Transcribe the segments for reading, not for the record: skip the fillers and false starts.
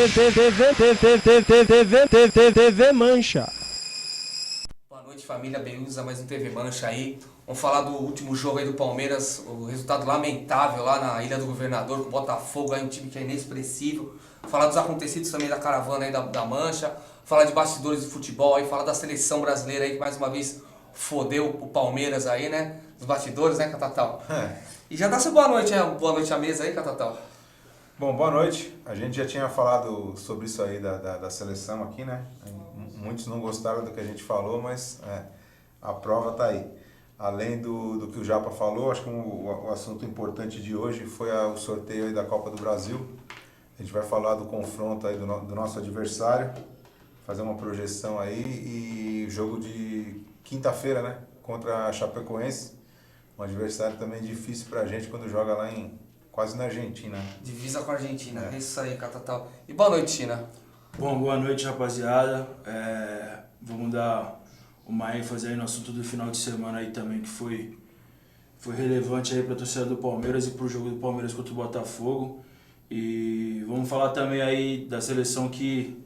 TV Mancha. Boa noite, família, bem-vindos a mais um TV Mancha aí. Vamos falar do último jogo aí do Palmeiras, o resultado lamentável lá na Ilha do Governador, com o Botafogo, aí um time que é inexpressivo. Falar dos acontecidos também da caravana aí da Mancha, falar de bastidores de futebol aí, falar da seleção brasileira aí, que mais uma vez fodeu o Palmeiras aí, né? Os bastidores, né, Catatal? E já dá sua boa noite à mesa aí, Catatal. Bom, boa noite. A gente já tinha falado sobre isso aí da seleção aqui, né? Muitos não gostaram do que a gente falou, mas a prova tá aí. Além do que o Japa falou, acho que o assunto importante de hoje foi o sorteio aí da Copa do Brasil. A gente vai falar do confronto aí do nosso adversário, fazer uma projeção aí e jogo de quinta-feira, né? Contra a Chapecoense. Um adversário também difícil pra gente quando joga lá quase na Argentina. Divisa com a Argentina, é isso aí, Catatal. E boa noite, Tina. Bom, boa noite, rapaziada. Vamos dar uma ênfase aí no assunto do final de semana aí também, que foi relevante aí para a torcida do Palmeiras e para o jogo do Palmeiras contra o Botafogo. E vamos falar também aí da seleção que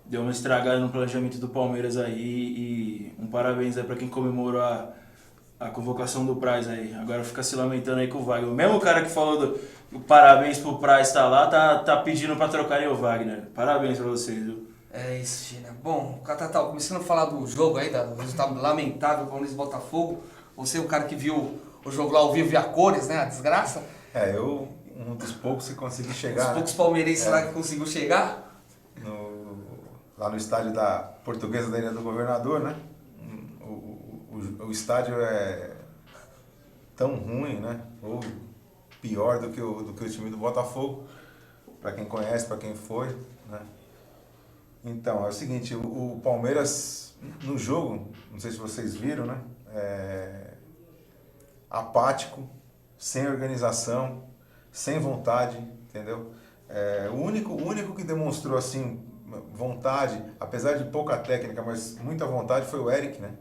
deu uma estragada no planejamento do Palmeiras aí, e um parabéns aí para quem comemorou a convocação do Praz aí. Agora fica se lamentando aí com o Wagner. O mesmo cara que falou do parabéns pro Praz estar lá, tá pedindo para trocarem o Wagner. Parabéns para vocês, viu? É isso, Tina. Bom, Catatal, começando a falar do jogo aí, do resultado lamentável do Palmeiras e Botafogo. Você é o cara que viu o jogo lá ao vivo e a cores, né? A desgraça. Eu, um dos poucos que consegui chegar. Os poucos palmeirenses lá que conseguiu chegar. Lá no estádio da Portuguesa da Ilha do Governador, né? O estádio é tão ruim, né? Ou pior do que o time do Botafogo, para quem conhece, para quem foi, né? Então, é o seguinte, o Palmeiras no jogo, não sei se vocês viram, né? Apático, sem organização, sem vontade, entendeu? O único que demonstrou assim vontade, apesar de pouca técnica, mas muita vontade, foi o Eric, né?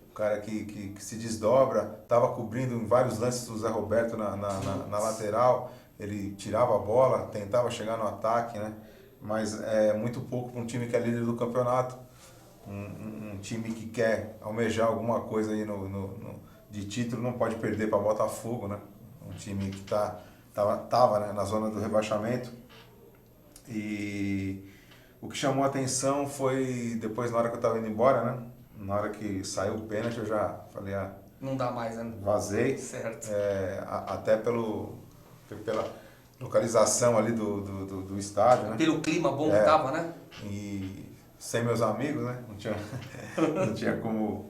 O cara que se desdobra, estava cobrindo em vários lances do Zé Roberto na lateral, ele tirava a bola, tentava chegar no ataque, né? Mas é muito pouco para um time que é líder do campeonato, um time que quer almejar alguma coisa aí de título, não pode perder para Botafogo, né? Um time que tava, né, na zona do rebaixamento. E o que chamou a atenção foi depois, na hora que eu estava indo embora, né? Na hora que saiu o pênalti, eu já falei, não dá mais, né? Vazei. Certo. Até pela localização ali do estádio, né? Pelo clima bom que tava, né? E sem meus amigos, né? Não tinha como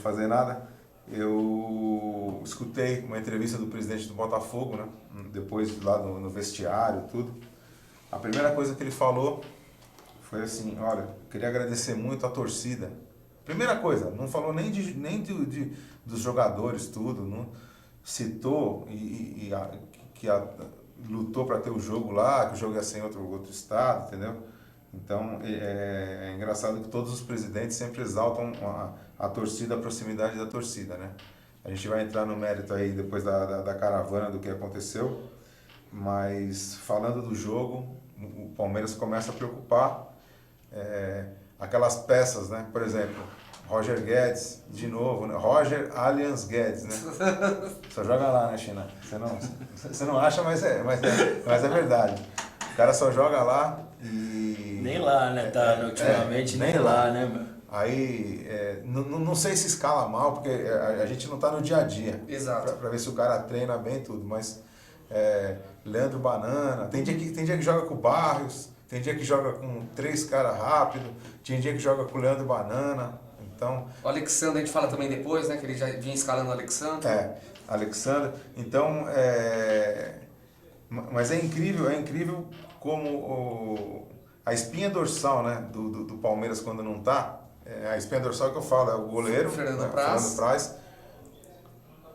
fazer nada. Eu escutei uma entrevista do presidente do Botafogo, né? Depois lá no vestiário, tudo. A primeira coisa que ele falou foi assim, olha, queria agradecer muito a torcida. Primeira coisa, não falou nem dos jogadores, tudo, não citou que lutou para ter o jogo lá, que o jogo ia ser em outro estado, entendeu? Então é engraçado que todos os presidentes sempre exaltam a torcida, a proximidade da torcida, né? A gente vai entrar no mérito aí depois da caravana, do que aconteceu, mas falando do jogo, o Palmeiras começa a preocupar. Aquelas peças, né? Por exemplo, Roger Guedes, de novo, né? Roger Allianz Guedes, né? Só joga lá, né, China? Você não acha, mas é verdade. O cara só joga lá e... Nem lá, né? Ultimamente nem lá, né, mano? Aí, não sei se escala mal, porque a gente não tá no dia a dia. Exato. Pra ver se o cara treina bem tudo, mas... Leandro Banana, tem dia que joga com o Barrios, tem dia que joga com 3 caras rápido, tem dia que joga com o Leandro Banana, então... O Alexandre a gente fala também depois, né, que ele já vinha escalando o Alexandre. Alexandre, então, mas é incrível como a espinha dorsal, né, do Palmeiras quando não tá, a espinha dorsal que eu falo, é o goleiro, Fernando Praz.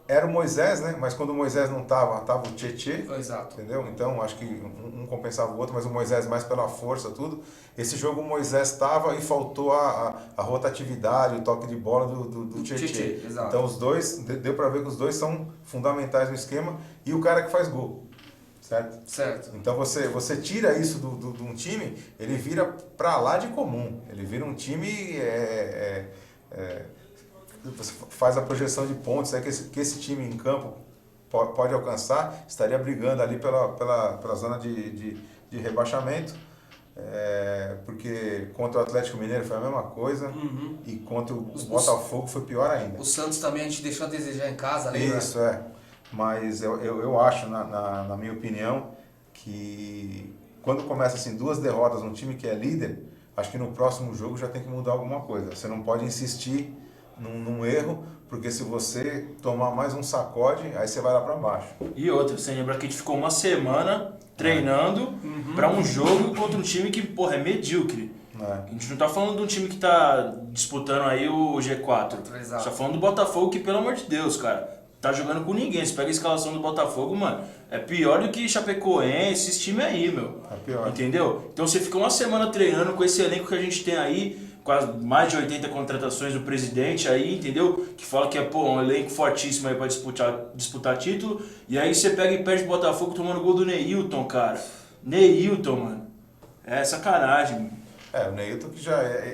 Era o Moisés, né? Mas quando o Moisés não tava o Tietê. Exato. Entendeu? Então, acho que um compensava o outro, mas o Moisés mais pela força, tudo. Esse jogo o Moisés estava e faltou a rotatividade, o toque de bola do Tietê. Exato. Então, os dois, deu para ver que os dois são fundamentais no esquema. E o cara que faz gol. certo? Certo. Então você tira isso de um time, ele vira para lá de comum. Ele vira um time... você faz a projeção de pontos que esse time em campo pode alcançar, estaria brigando ali pela zona de rebaixamento. Porque contra o Atlético Mineiro foi a mesma coisa e contra o Botafogo foi pior ainda. O Santos também a gente deixou a desejar em casa, lembra? Isso, mas eu acho, na minha opinião, que quando começa assim 2 derrotas num time que é líder, acho que no próximo jogo já tem que mudar alguma coisa. Você não pode insistir num erro, porque se você tomar mais um sacode, aí você vai lá pra baixo. E outra, você lembra que a gente ficou uma semana treinando pra um jogo contra um time que, porra, é medíocre. A gente não tá falando de um time que tá disputando aí o G4. Exato. A gente tá falando do Botafogo que, pelo amor de Deus, cara, tá jogando com ninguém. Você pega a escalação do Botafogo, mano, é pior do que Chapecoense, esses times aí, meu. É pior. Entendeu? Então você ficou uma semana treinando com esse elenco que a gente tem aí, quase mais de 80 contratações do presidente aí, entendeu? Que fala que é, pô, um elenco fortíssimo aí pra disputar título. E aí você pega e perde o Botafogo tomando gol do Neilton, cara. Neilton, mano. É sacanagem, mano. O Neilton que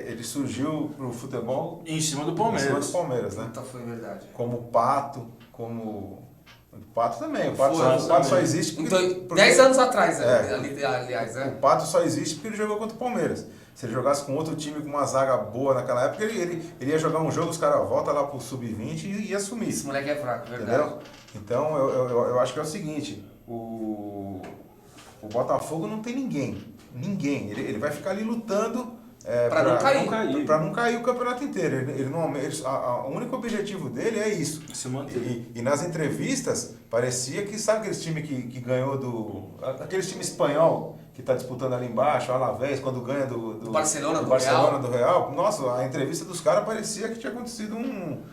ele surgiu pro futebol Em cima do em Palmeiras. cima do Palmeiras, né? Puta, foi verdade. Como Pato, como... O Pato também. O Pato Foi, só existe porque... Então, 10 anos atrás, É. aliás, O Pato só existe porque ele jogou contra o Palmeiras. Se ele jogasse com outro time com uma zaga boa naquela época, ele ia jogar um jogo, os caras voltam lá pro Sub-20 e ia assumir. Esse moleque é fraco, verdade. Entendeu? Então eu acho que é o seguinte, o Botafogo não tem ninguém. Ninguém. Ele vai ficar ali lutando Pra não cair. Pra não cair o campeonato inteiro. O único objetivo dele é isso. Se manter. E nas entrevistas, parecia que, sabe aqueles time que ganhou aqueles time espanhol que está disputando ali embaixo, o Alavés, quando ganha do Barcelona, do Barcelona, Real. do Real. Nossa, a entrevista dos caras parecia que tinha acontecido um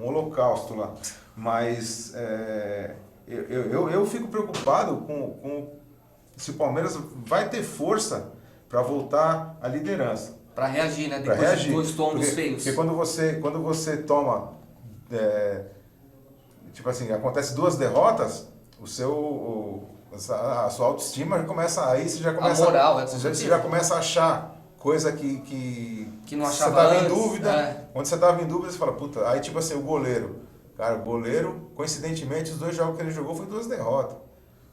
holocausto lá. Mas eu fico preocupado com se o Palmeiras vai ter força para voltar à liderança. Pra reagir, né? Pra Depois reagir. de 2 tombos feios. Porque quando você toma, tipo assim, acontece 2 derrotas, a sua autoestima já começa, aí você já começa, A moral, você já começa a achar coisa que não você achava tava antes, em dúvida. é. Quando você tava em dúvida, você fala, puta, aí tipo assim, o goleiro. Cara, o goleiro, coincidentemente, os 2 jogos que ele jogou foi 2 derrotas.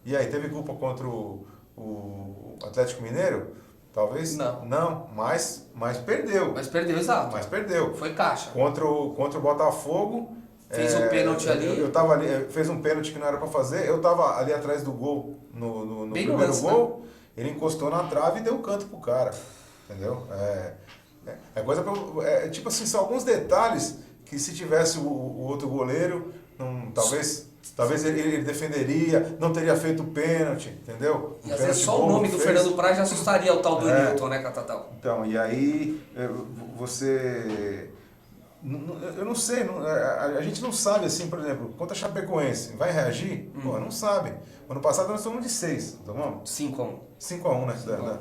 E aí, teve culpa contra o Atlético Mineiro? Talvez não, mas perdeu. Mas perdeu, exato. Mas perdeu. Foi caixa. Contra o Botafogo. Fez um pênalti ali. Eu tava ali, fez um pênalti que não era pra fazer. Eu tava ali atrás do gol, no Bem no primeiro lance, gol. Né? Ele encostou na trave e deu canto pro cara. Entendeu? Coisa tipo assim, são alguns detalhes que se tivesse o outro goleiro, talvez ele defenderia, não teria feito o pênalti, entendeu? E às vezes só o nome do Fernando Praz já assustaria o tal do Newton, né, Catatal? Então, e aí você... Eu não sei, a gente não sabe assim, por exemplo, contra a Chapecoense, vai reagir? Pô, não sabe. Ano passado nós tomamos de 6, tomamos? 5-1. 5-1, né,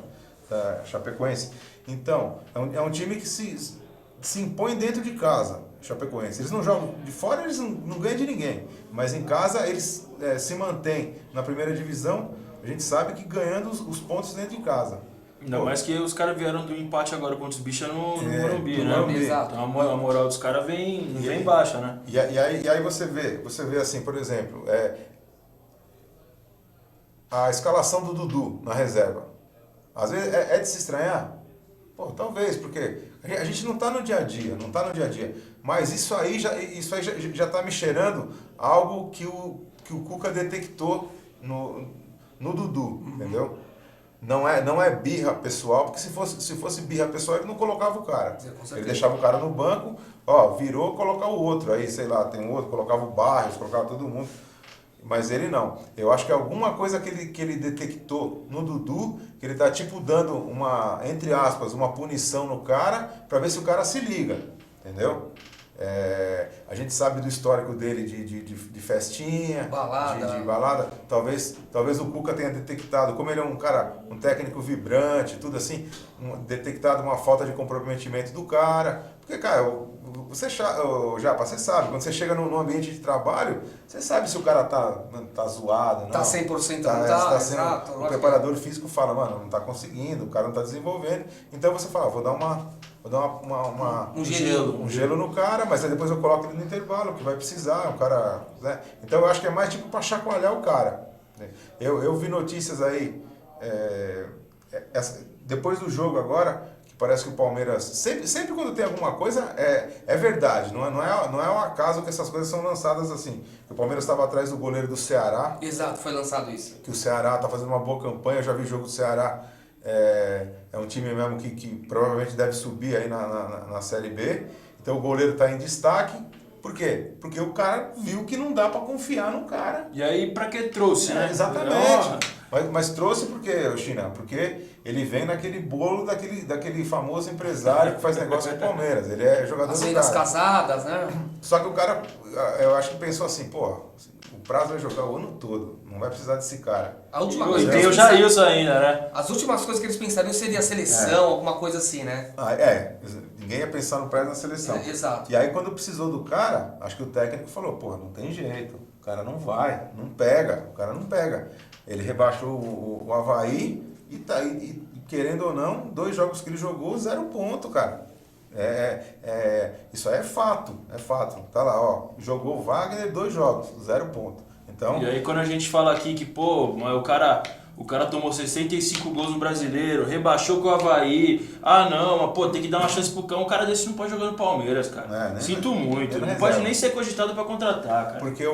da Chapecoense. Então, é um time que se impõe dentro de casa, Chapecoense. Eles não jogam de fora, eles não ganham de ninguém. Mas em casa eles se mantêm na primeira divisão, a gente sabe que ganhando os pontos dentro de casa. Ainda mais que os caras vieram do empate agora contra os bichos no Morumbi, no né? Morumbi. Exato. Então a moral dos caras vem baixa, né? E aí você vê assim, por exemplo, a escalação do Dudu na reserva. Às vezes é de se estranhar? Pô, talvez, porque a gente não está no dia a dia, Mas isso aí já está me cheirando algo que o Cuca detectou no Dudu, entendeu? Não é birra pessoal, porque se fosse birra pessoal, ele não colocava o cara. Ele deixava o cara no banco, virou, colocar o outro. Aí, sei lá, tem um outro, colocava o Barros, colocava todo mundo. Mas ele não. Eu acho que alguma coisa que ele detectou no Dudu, que ele tá tipo dando entre aspas, uma punição no cara, para ver se o cara se liga, entendeu? A gente sabe do histórico dele de festinha, balada. de balada. Talvez o Cuca tenha detectado, como ele é um técnico vibrante, tudo assim, detectado uma falta de comprometimento do cara. Porque, cara, ô, Japa, você sabe, quando você chega num ambiente de trabalho, você sabe se o cara tá zoado, não. Tá 100% tá, não tá exato. o preparador físico fala, mano, não tá conseguindo, o cara não tá desenvolvendo. Então você fala, vou dar um gelo. um gelo no cara, mas aí depois eu coloco ele no intervalo, que vai precisar, o cara, né? Então eu acho que é mais tipo pra chacoalhar o cara. Eu vi notícias aí, depois do jogo agora, que parece que o Palmeiras, sempre quando tem alguma coisa, é verdade, não é um acaso que essas coisas são lançadas assim. O Palmeiras estava atrás do goleiro do Ceará. Exato, foi lançado isso. Que o Ceará tá fazendo uma boa campanha, eu já vi o jogo do Ceará, é um time mesmo que provavelmente deve subir aí na Série B, então o goleiro está em destaque. Por quê? Porque o cara viu que não dá para confiar no cara. E aí, pra que trouxe, né? Exatamente. Mas trouxe por quê, China? Porque ele vem naquele bolo daquele famoso empresário que faz negócio com o Palmeiras. Ele é jogador As do vendas cara. casadas, né? Só que o cara, eu acho que pensou assim, pô, o Prazo vai jogar o ano todo, não vai precisar desse cara. A última E coisa que tem o eles pensaram- Jailson ainda, né? As últimas coisas que eles pensariam seria a seleção, alguma coisa assim, né? Ninguém ia pensar no Prazo na seleção. Exato. E aí quando precisou do cara, acho que o técnico falou, porra, não tem jeito, o cara não vai, não pega, o cara não pega. Ele rebaixou o Avaí e querendo ou não, 2 jogos que ele jogou, 0 ponto, cara. Isso aí é fato. Tá lá, ó, jogou o Wagner 2 jogos, 0 ponto. Então, E aí quando a gente fala aqui que, pô, mas o cara tomou 65 gols no Brasileiro, rebaixou com o Avaí. Ah, não, mas pô, tem que dar uma chance pro cão. Um cara desse não pode jogar no Palmeiras, cara. Sinto muito. Não pode nem ser cogitado pra contratar, cara. porque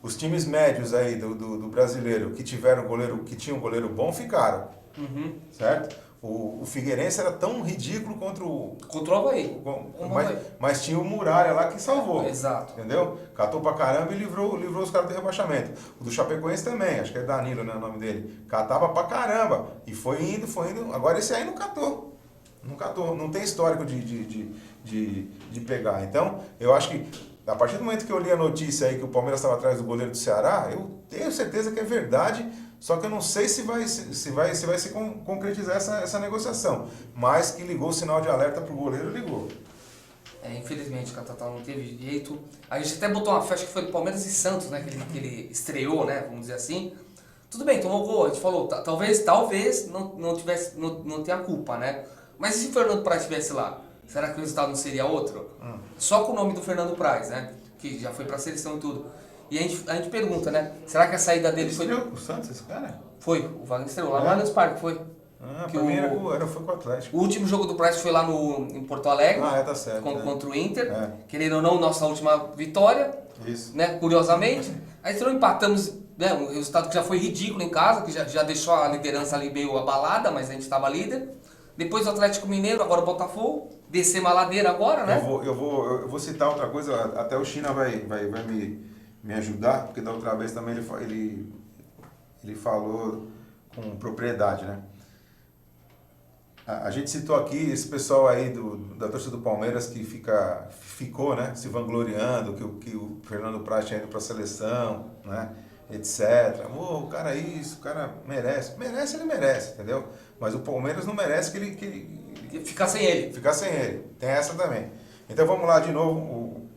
os times médios aí do Brasileiro que tinham um goleiro bom ficaram, certo? O Figueirense era tão ridículo contra o Avaí. mas tinha o Muralha lá que salvou. Exato. Entendeu? Catou pra caramba e livrou os caras do rebaixamento. O do Chapecoense também, acho que é Danilo, né, o nome dele. Catava pra caramba. E foi indo. Agora esse aí não catou. Não tem histórico de pegar. Então, eu acho que a partir do momento que eu li a notícia aí que o Palmeiras estava atrás do goleiro do Ceará, eu tenho certeza que é verdade. Só que eu não sei se vai se concretizar essa negociação. Mas que ligou o sinal de alerta pro goleiro, ligou. Infelizmente, o Catatá não teve jeito. A gente até botou uma festa que foi do Palmeiras e Santos, né? Que ele estreou, né? Vamos dizer assim. Tudo bem, tomou gol. A gente falou, talvez não tenha culpa, né? Mas e se o Fernando Praz estivesse lá? Será que o resultado não seria outro? Só com o nome do Fernando Praz, né? Que já foi pra seleção e tudo. E a gente pergunta, né? Será que a saída dele foi... Estreou com o Santos, esse cara? Foi, o Wagner estreou lá no Allianz Parque, foi. Que pra mim foi com o Atlético. O último jogo do Praz foi lá em Porto Alegre, Tá certo. contra o Inter. Querendo ou não, nossa última vitória. Isso. Né? Curiosamente. Aí então empatamos, né? Um resultado que já foi ridículo em casa, que já deixou a liderança ali meio abalada, mas a gente estava líder. Depois o Atlético Mineiro, agora o Botafogo. Descer uma ladeira agora, né? Eu vou citar outra coisa, até o China vai me ajudar, porque da outra vez também ele falou com propriedade, né? A gente citou aqui esse pessoal aí da torcida do Palmeiras que ficou, né, se vangloriando, que o Fernando Praz tinha ido para a seleção, né, etc. O cara isso, o cara merece. Ele merece, entendeu? Mas o Palmeiras não merece que ele ficar sem ele. Ficar sem ele. Tem essa também. Então vamos lá de novo.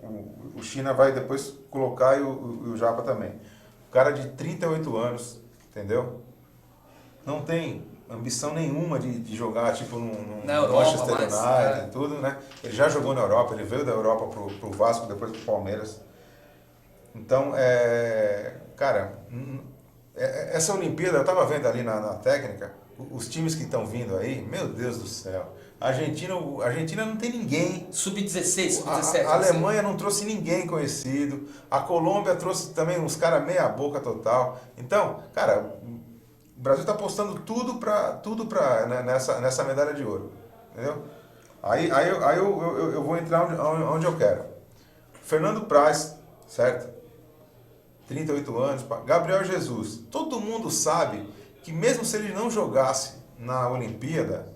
O China vai depois colocar e o Japa também. O cara de 38 anos, entendeu? Não tem ambição nenhuma de jogar tipo num Manchester United, tudo, né? Ele já jogou na Europa, ele veio da Europa pro Vasco, depois pro Palmeiras. Então, cara, essa Olimpíada, eu tava vendo ali na técnica, os times que estão vindo aí, meu Deus do céu. A Argentina não tem ninguém. Sub-16, sub-17. A Alemanha não trouxe ninguém conhecido. A Colômbia trouxe também uns caras meia boca total. Então, cara, o Brasil está apostando tudo pra né, nessa medalha de ouro. Entendeu? Aí eu vou entrar onde eu quero. Fernando Praz, certo? 38 anos. Gabriel Jesus. Todo mundo sabe que mesmo se ele não jogasse na Olimpíada,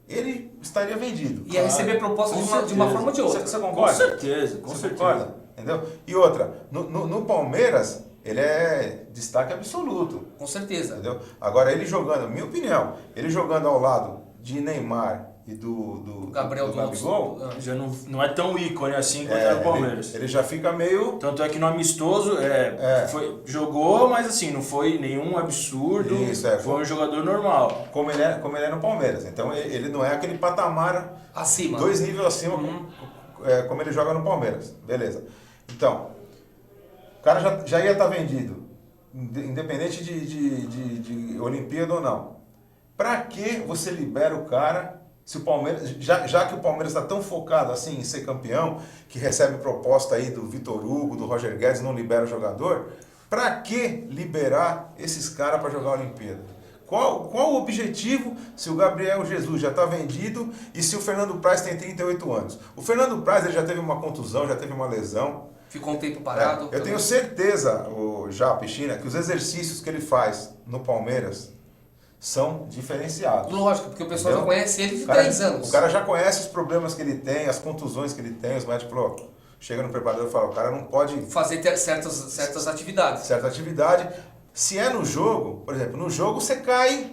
ele estaria vendido. Ia receber proposta de uma forma ou de outra. Você concorda? Com certeza. Concorda? Entendeu? E outra, no Palmeiras, ele é destaque absoluto. Com certeza. Entendeu? Agora, ele jogando, minha opinião, ele jogando ao lado de Neymar e do Gabriel do Gabigol, Já não é tão ícone assim quanto era o Palmeiras. ele já fica meio... Tanto é que no amistoso jogou, mas assim, não foi nenhum absurdo. Isso, foi um jogador normal. Como ele é no Palmeiras. Então ele não é aquele patamar acima. 2 níveis acima, como ele joga no Palmeiras. Beleza. Então, o cara já ia estar vendido, independente de Olimpíada ou não. Pra que você libera o cara se o Palmeiras, já que o Palmeiras está tão focado assim em ser campeão, que recebe proposta aí do Vitor Hugo, do Roger Guedes, não libera o jogador? Pra que liberar esses caras para jogar a Olimpíada? Qual o objetivo se o Gabriel Jesus já está vendido e se o Fernando Praz tem 38 anos? O Fernando Praz ele já teve uma contusão, já teve uma lesão. Ficou um tempo parado. Eu tenho certeza, já Piscina, que os exercícios que ele faz no Palmeiras são diferenciados. Lógico, porque o pessoal já conhece ele de 3 anos. O cara já conhece os problemas que ele tem, as contusões que ele tem, os médicos falaram, chega no preparador e fala, o cara não pode fazer certas atividades. Certa atividade. Se é no jogo, por exemplo, no jogo você cai,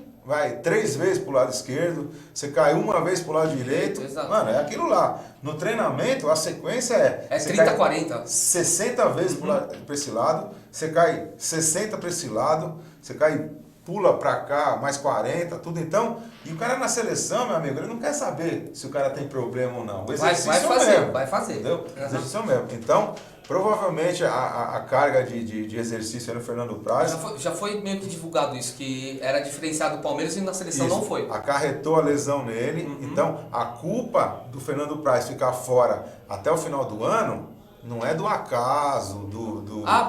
3 vezes pro lado esquerdo, você cai 1 vez pro lado direito. Exato. Mano, é aquilo lá. No treinamento, a sequência é 30, 40. 60 vezes para esse lado, você cai 60 para esse lado, você cai, pula para cá, mais 40, tudo então. E o cara na seleção, meu amigo, ele não quer saber se o cara tem problema ou não. O exercício vai fazer. Entendeu? O exercício mesmo. Então, provavelmente a carga de exercício aí no Fernando Praz... Já foi meio que divulgado isso, que era diferenciado do Palmeiras e na seleção não foi. Acarretou a lesão nele. Então, a culpa do Fernando Praz ficar fora até o final do ano não é do acaso,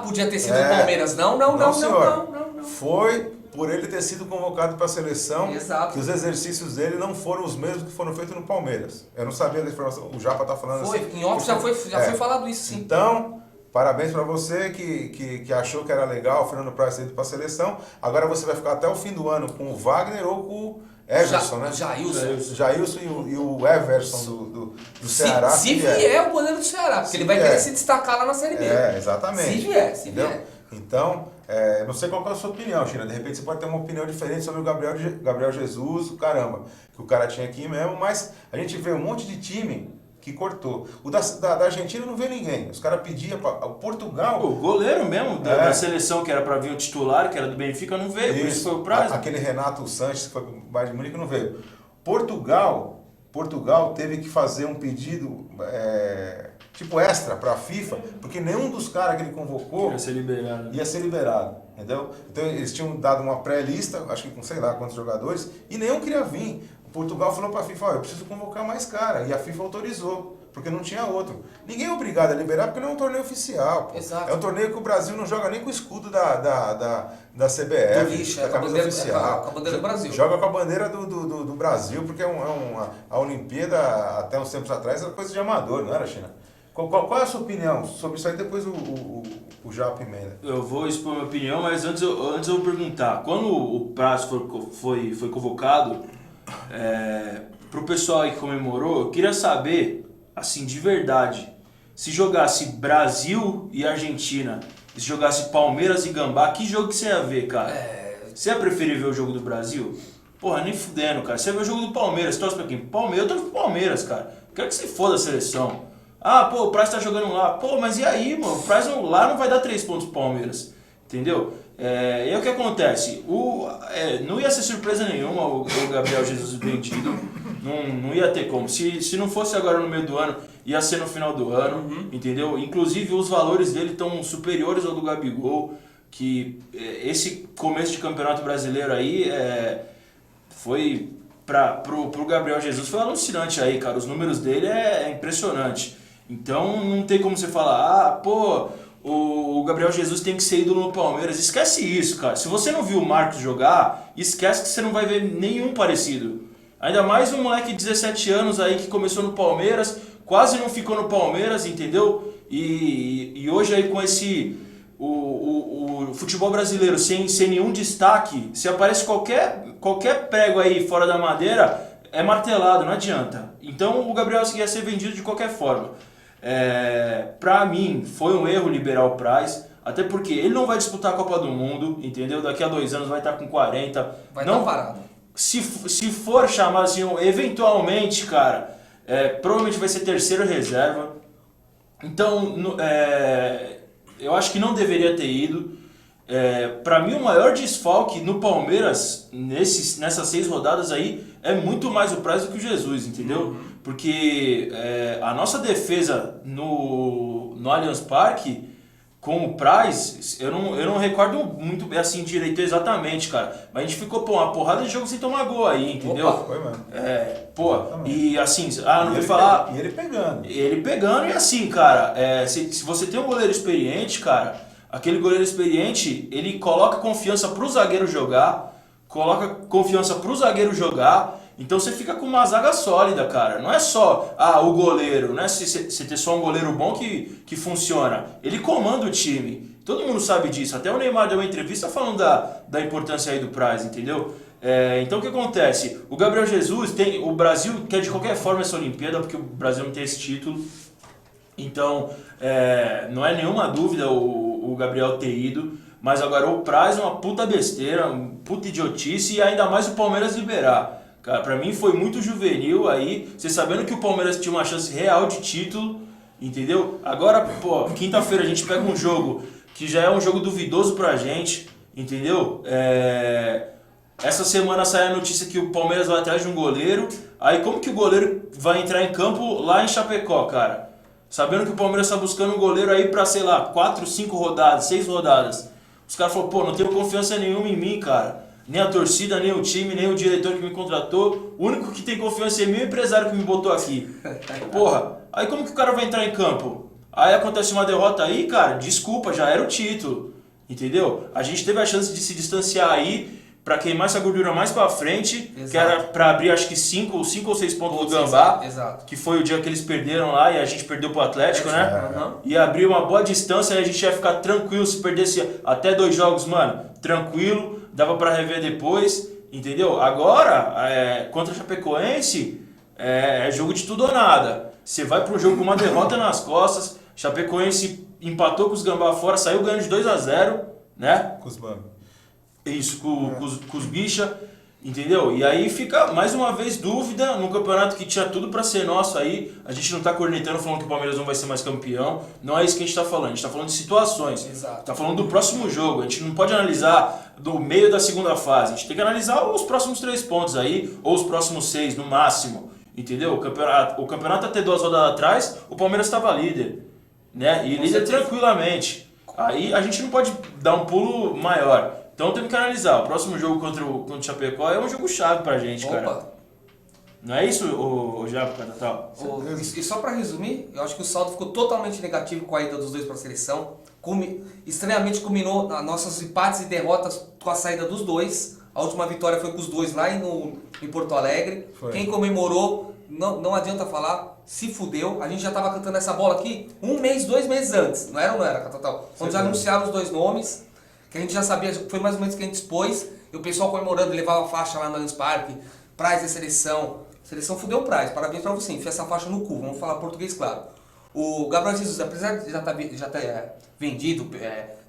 podia ter sido do Palmeiras. Não, senhor. Foi por ele ter sido convocado para a seleção. Exato. Que os exercícios dele não foram os mesmos que foram feitos no Palmeiras. Eu não sabia da informação, o Japa está falando assim. Em off já foi falado isso, sim. Então, parabéns para você que achou que era legal o Fernando Praz ter ido para a seleção. Agora você vai ficar até o fim do ano com o Wagner ou com o Everson, né? Jailson e o Everson do Ceará. Se vier o goleiro do Ceará, porque ele vai querer se destacar lá na Série B. Exatamente. Se vier. Então, não sei qual é a sua opinião, China. De repente você pode ter uma opinião diferente sobre o Gabriel Jesus, caramba, que o cara tinha aqui mesmo, mas a gente vê um monte de time que cortou. O da Argentina não vê ninguém. Os caras pediam para o Portugal. O goleiro mesmo da seleção, que era para vir o titular, que era do Benfica, não veio. Por isso foi o Praz. Aquele Renato Sanches, que foi para o Bayern de Munique, não veio. Portugal teve que fazer um pedido tipo extra para a FIFA, porque nenhum dos caras que ele convocou ia ser liberado, entendeu? Então eles tinham dado uma pré-lista, acho que com sei lá quantos jogadores, e nenhum queria vir. Portugal falou para a FIFA, eu preciso convocar mais cara, e a FIFA autorizou, porque não tinha outro. Ninguém é obrigado a liberar, porque não é um torneio oficial. Exato. É um torneio que o Brasil não joga nem com o escudo da CBF, da camisa oficial. Com a bandeira do Brasil. Joga com a bandeira do Brasil, porque a Olimpíada, até uns tempos atrás, era coisa de amador, não era, China? Qual é a sua opinião sobre isso aí? Depois o Japa emenda. Eu vou expor minha opinião, mas antes eu vou perguntar. Quando o Praz foi convocado, pro pessoal aí que comemorou, eu queria saber, assim, de verdade, se jogasse Brasil e Argentina, se jogasse Palmeiras e Gambá, que jogo que você ia ver, cara? Você ia preferir ver o jogo do Brasil? Porra, nem fudendo, cara. Você ia ver o jogo do Palmeiras, você torce pra quem? Palmeiras, eu torço pro Palmeiras, cara. Quero que você foda a seleção. O Praz tá jogando lá. Pô, mas e aí, mano? O Praz lá não vai dar 3 pontos pro Palmeiras. Entendeu? E aí o que acontece? Não ia ser surpresa nenhuma o Gabriel Jesus vendido. Não ia ter como. Se não fosse agora no meio do ano, ia ser no final do ano. Entendeu? Inclusive os valores dele estão superiores ao do Gabigol. Que esse começo de campeonato brasileiro aí foi pro Gabriel Jesus foi alucinante aí, cara. Os números dele é impressionante. Então não tem como você falar, o Gabriel Jesus tem que ser ídolo no Palmeiras. Esquece isso, cara. Se você não viu o Marcos jogar, esquece que você não vai ver nenhum parecido. Ainda mais um moleque de 17 anos aí que começou no Palmeiras, quase não ficou no Palmeiras, entendeu? E hoje aí com esse... O futebol brasileiro sem nenhum destaque, se aparece qualquer prego aí fora da madeira, é martelado, não adianta. Então o Gabriel ia ser vendido de qualquer forma. Pra mim, foi um erro liberar o Praz, até porque ele não vai disputar a Copa do Mundo, entendeu? Daqui a 2 anos vai estar com 40. Vai estar parado. se for chamar assim, eventualmente, cara, provavelmente vai ser terceiro reserva. Então, eu acho que não deveria ter ido. Para mim, o maior desfalque no Palmeiras, nessas 6 rodadas aí, é muito mais o Praz do que o Jesus, entendeu? Porque a nossa defesa no Allianz Parque, com o Praz, eu não recordo muito assim direito exatamente, cara. Mas a gente ficou, uma porrada de jogo sem tomar gol aí, entendeu? Opa, foi mesmo. E assim, não vou falar... E ele pegando. Ele pegando e assim, cara, se você tem um goleiro experiente, cara, aquele goleiro experiente, ele coloca confiança pro zagueiro jogar, então você fica com uma zaga sólida, cara. Não é só o goleiro, não é você ter só um goleiro bom que funciona. Ele comanda o time. Todo mundo sabe disso. Até o Neymar deu uma entrevista falando da importância aí do Praz, entendeu? Então o que acontece? O Gabriel Jesus o Brasil quer de qualquer forma essa Olimpíada, porque o Brasil não tem esse título. Então não é nenhuma dúvida o Gabriel ter ido. Mas agora o Praz é uma puta besteira, uma puta idiotice, e ainda mais o Palmeiras liberar. Cara, pra mim foi muito juvenil aí, você sabendo que o Palmeiras tinha uma chance real de título, entendeu? Agora, quinta-feira a gente pega um jogo que já é um jogo duvidoso pra gente, entendeu? Essa semana sai a notícia que o Palmeiras vai atrás de um goleiro, aí como que o goleiro vai entrar em campo lá em Chapecó, cara? Sabendo que o Palmeiras tá buscando um goleiro aí pra, sei lá, 4, 5 rodadas, 6 rodadas. Os caras falaram, não tenho confiança nenhuma em mim, cara. Nem a torcida, nem o time, nem o diretor que me contratou. O único que tem confiança é meu empresário que me botou aqui. Aí como que o cara vai entrar em campo? Aí acontece uma derrota aí, cara, desculpa, já era o título. Entendeu? A gente teve a chance de se distanciar aí pra queimar essa gordura mais pra frente. Exato. Que era pra abrir acho que 5 ou 6 pontos do Gambá. Exato. Que foi o dia que eles perderam lá e a gente perdeu pro Atlético, né? E abrir uma boa distância e a gente ia ficar tranquilo se perdesse até 2 jogos, mano. Tranquilo. Dava pra rever depois, entendeu? Agora, contra o Chapecoense, é jogo de tudo ou nada. Você vai pro jogo com uma derrota nas costas, Chapecoense empatou com os Gambá fora, saiu ganhando de 2-0, né? Com os Bambi. Isso, com os bicha, entendeu? E aí fica, mais uma vez, dúvida num campeonato que tinha tudo pra ser nosso aí. A gente não tá cornetando falando que o Palmeiras não vai ser mais campeão. Não é isso que a gente tá falando. A gente tá falando de situações. Exato. Tá falando do próximo jogo. A gente não pode analisar do meio da segunda fase. A gente tem que analisar os próximos 3 pontos aí, ou os próximos 6 no máximo. Entendeu? O campeonato até 2 rodadas atrás, o Palmeiras estava líder. Né? E líder tranquilamente. Aí a gente não pode dar um pulo maior. Então temos que analisar. O próximo jogo contra o Chapecó é um jogo chave pra gente, cara. Não é isso, o Jaco, Catatal? E só pra resumir, eu acho que o saldo ficou totalmente negativo com a ida dos dois pra seleção. Estranhamente culminou nossos empates e derrotas com a saída dos dois. A última vitória foi com os dois lá em Porto Alegre. Foi. Quem comemorou, não adianta falar, se fudeu. A gente já tava cantando essa bola aqui 1 mês, 2 meses antes. Não era ou não era, Catatal? Quando já anunciaram os 2 nomes, que a gente já sabia, foi mais ou menos que a gente expôs, e o pessoal comemorando, levava a faixa lá no Allianz Parque, Praz da seleção. Seleção fudeu o Praz, parabéns pra você, enfia essa faixa no cu, vamos falar português claro. O Gabriel Jesus, apesar de já ter vendido,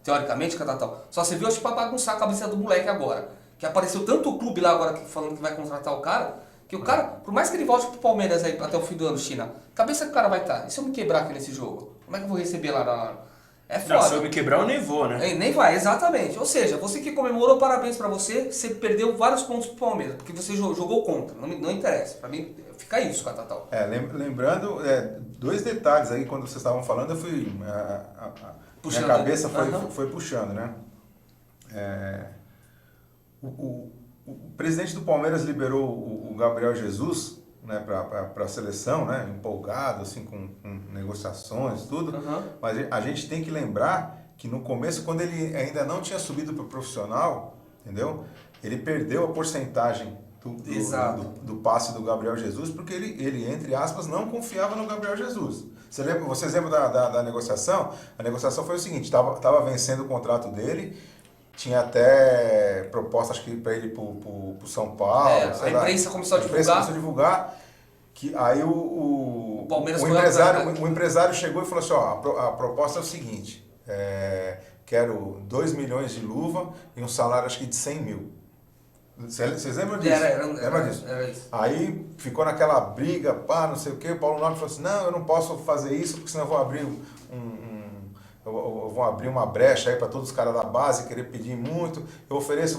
teoricamente, Catatal, só serviu acho pra bagunçar a cabeça do moleque agora. Que apareceu tanto o clube lá agora falando que vai contratar o cara, que o cara, por mais que ele volte pro Palmeiras aí até o fim do ano, China, a cabeça que o cara vai estar. E se eu me quebrar aqui nesse jogo? Como é que eu vou receber lá na... É foda. Não, se eu me quebrar, eu nem vou, né? Nem vai, exatamente. Ou seja, você que comemorou, parabéns pra você, você perdeu vários pontos pro Palmeiras, porque você jogou contra, não interessa. Pra mim, fica isso, Catatal. Lembrando, 2 detalhes aí, quando vocês estavam falando, eu fui... minha cabeça foi puxando, né? O presidente do Palmeiras liberou o Gabriel Jesus, né, para a seleção, né, empolgado, assim, com negociações, tudo. Mas a gente tem que lembrar que no começo, quando ele ainda não tinha subido para o profissional, entendeu? Ele perdeu a porcentagem do passe do Gabriel Jesus, porque ele, entre aspas, não confiava no Gabriel Jesus. Vocês lembram da negociação? A negociação foi o seguinte, estava vencendo o contrato dele, tinha até proposta, acho que para ele pro São Paulo. A imprensa começou a divulgar. Que aí o empresário chegou e falou assim, a proposta é o seguinte, quero 2 milhões de luva e um salário acho que de 100 mil. Vocês lembram disso? Lembra disso? Era isso. Aí ficou naquela briga, pá, não sei o quê. O Paulo Nobre falou assim, não, eu não posso fazer isso, porque senão eu vou abrir eu vou abrir uma brecha aí para todos os caras da base, querer pedir muito. Eu ofereço,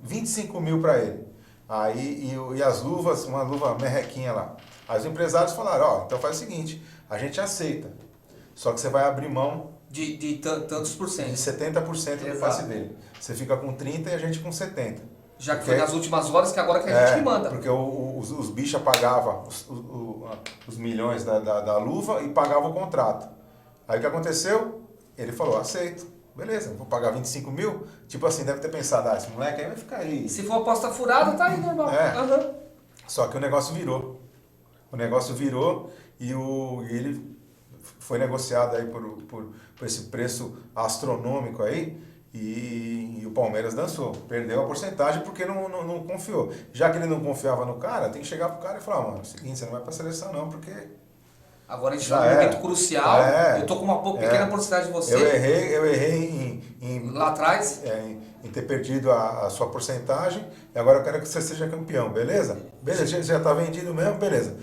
25 mil para ele. Aí, e as luvas, uma luva merrequinha lá. Aí os empresários falaram, então faz o seguinte, a gente aceita, só que você vai abrir mão de tantos por cento. de 70% do passe dele. Você fica com 30% e a gente com 70%. Já que foi nas últimas horas, que agora que a gente que manda. Porque os bichos pagavam os milhões da luva e pagavam o contrato. Aí o que aconteceu? Ele falou, aceito. Beleza, vou pagar 25 mil. Tipo assim, deve ter pensado, esse moleque aí vai ficar aí. Se for aposta furada, tá aí normal. Só que o negócio virou. O negócio virou e ele foi negociado aí por esse preço astronômico aí. E o Palmeiras dançou, perdeu a porcentagem porque não confiou. Já que ele não confiava no cara, tem que chegar pro cara e falar, mano, é o seguinte, você não vai pra seleção não, porque... Agora a gente está num momento crucial, eu tô com uma pequena porcentagem de você. Eu errei lá atrás. Em ter perdido a sua porcentagem, e agora eu quero que você seja campeão, beleza? Beleza, já tá vendido mesmo, beleza.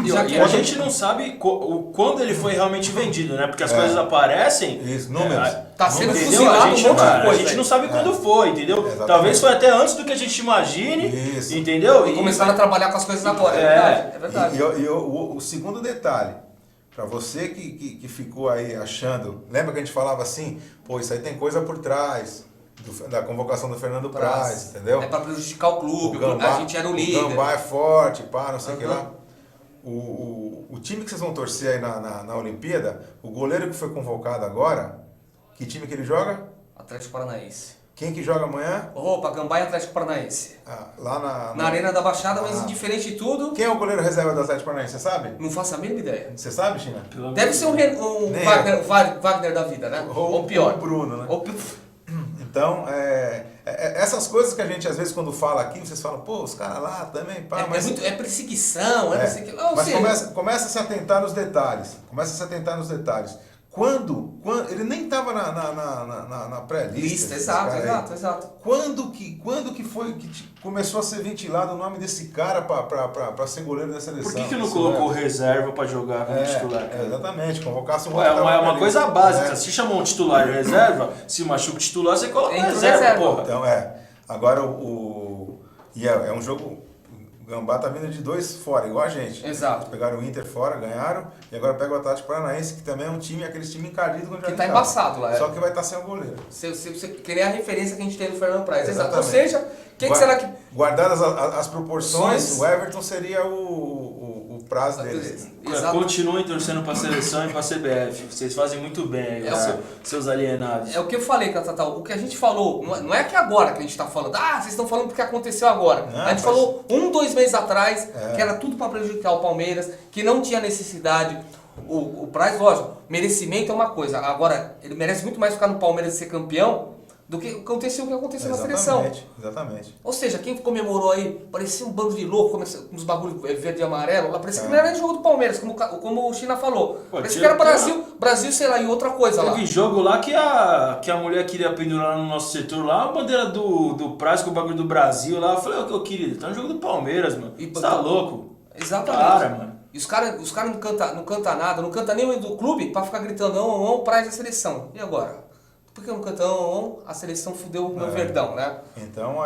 E a gente não sabe quando ele foi realmente vendido, né? Porque as coisas aparecem. Isso, números. Tá sendo fuzilado um monte de coisa. A gente não sabe quando foi, entendeu? Exatamente. Talvez foi até antes do que a gente imagine. Isso. Entendeu? E começaram a trabalhar com as coisas agora. É verdade. E o segundo detalhe, para você que ficou aí achando, lembra que a gente falava assim, pô, isso aí tem coisa por trás da convocação do Fernando Praz, entendeu? É para prejudicar o clube, a gente era o líder. O Gambá é forte, pá, não sei o que lá. O time que vocês vão torcer aí na Olimpíada, o goleiro que foi convocado agora, que time que ele joga? Atlético Paranaense. Quem que joga amanhã? Opa, Gambá e Atlético Paranaense. Lá na Arena da Baixada, mas indiferente de tudo... Quem é o goleiro reserva do Atlético Paranaense, você sabe? Não faço a mínima ideia. Você sabe, China? Deve ser um Wagner da vida, né? Ou pior. O Bruno, né? Então, essas coisas que a gente, às vezes, quando fala aqui, vocês falam, pô, os caras lá também... Pá, é perseguição, não sei o que... Mas começa a se atentar nos detalhes. Quando ele nem estava na pré-lista. Exato. Quando que foi que começou a ser ventilado o nome desse cara para ser goleiro da seleção? Por que não colocou reserva para jogar como titular? Exatamente, convocasse um... É uma coisa básica. Se chamou um titular e reserva, se machuca o titular, você coloca reserva, porra. Então, agora é um jogo... O Gambá tá vindo de 2 fora, igual a gente. Exato. Pegaram o Inter fora, ganharam, e agora pega o Atlético Paranaense, que também é um time, aquele time encardido quando já que tá embaçado lá. Só que vai estar sem o goleiro. Você queria a referência que a gente tem do Fernando Praz. Exato. Ou seja, quem será que... Guardadas as proporções, o Everton seria o prazo deles. Continuem torcendo para a seleção e para a CBF. Vocês fazem muito bem, seus alienados. É o que eu falei, Catatal. O que a gente falou, não é que agora que a gente está falando. Vocês estão falando porque aconteceu agora. A gente falou 2 meses atrás que era tudo para prejudicar o Palmeiras, que não tinha necessidade. O Praz, lógico, merecimento é uma coisa. Agora, ele merece muito mais ficar no Palmeiras e ser campeão do que aconteceu na seleção. Exatamente. Ou seja, quem comemorou aí, parecia um bando de louco, uns bagulho verde e amarelo, lá parecia que não era nem jogo do Palmeiras, como o China falou. Parecia que era Brasil, sei lá, e outra coisa lá. Teve jogo lá que a mulher queria pendurar no nosso setor lá, a bandeira do Praz com o bagulho do Brasil lá. Eu falei, ô querido, tá no jogo do Palmeiras, mano. Você tá louco? Exatamente. Para, mano. E os caras não cantam nada, não canta nem o do clube pra ficar gritando, o Praz da seleção. E agora? Por que não cantão? A seleção fudeu o meu Verdão, né? Então,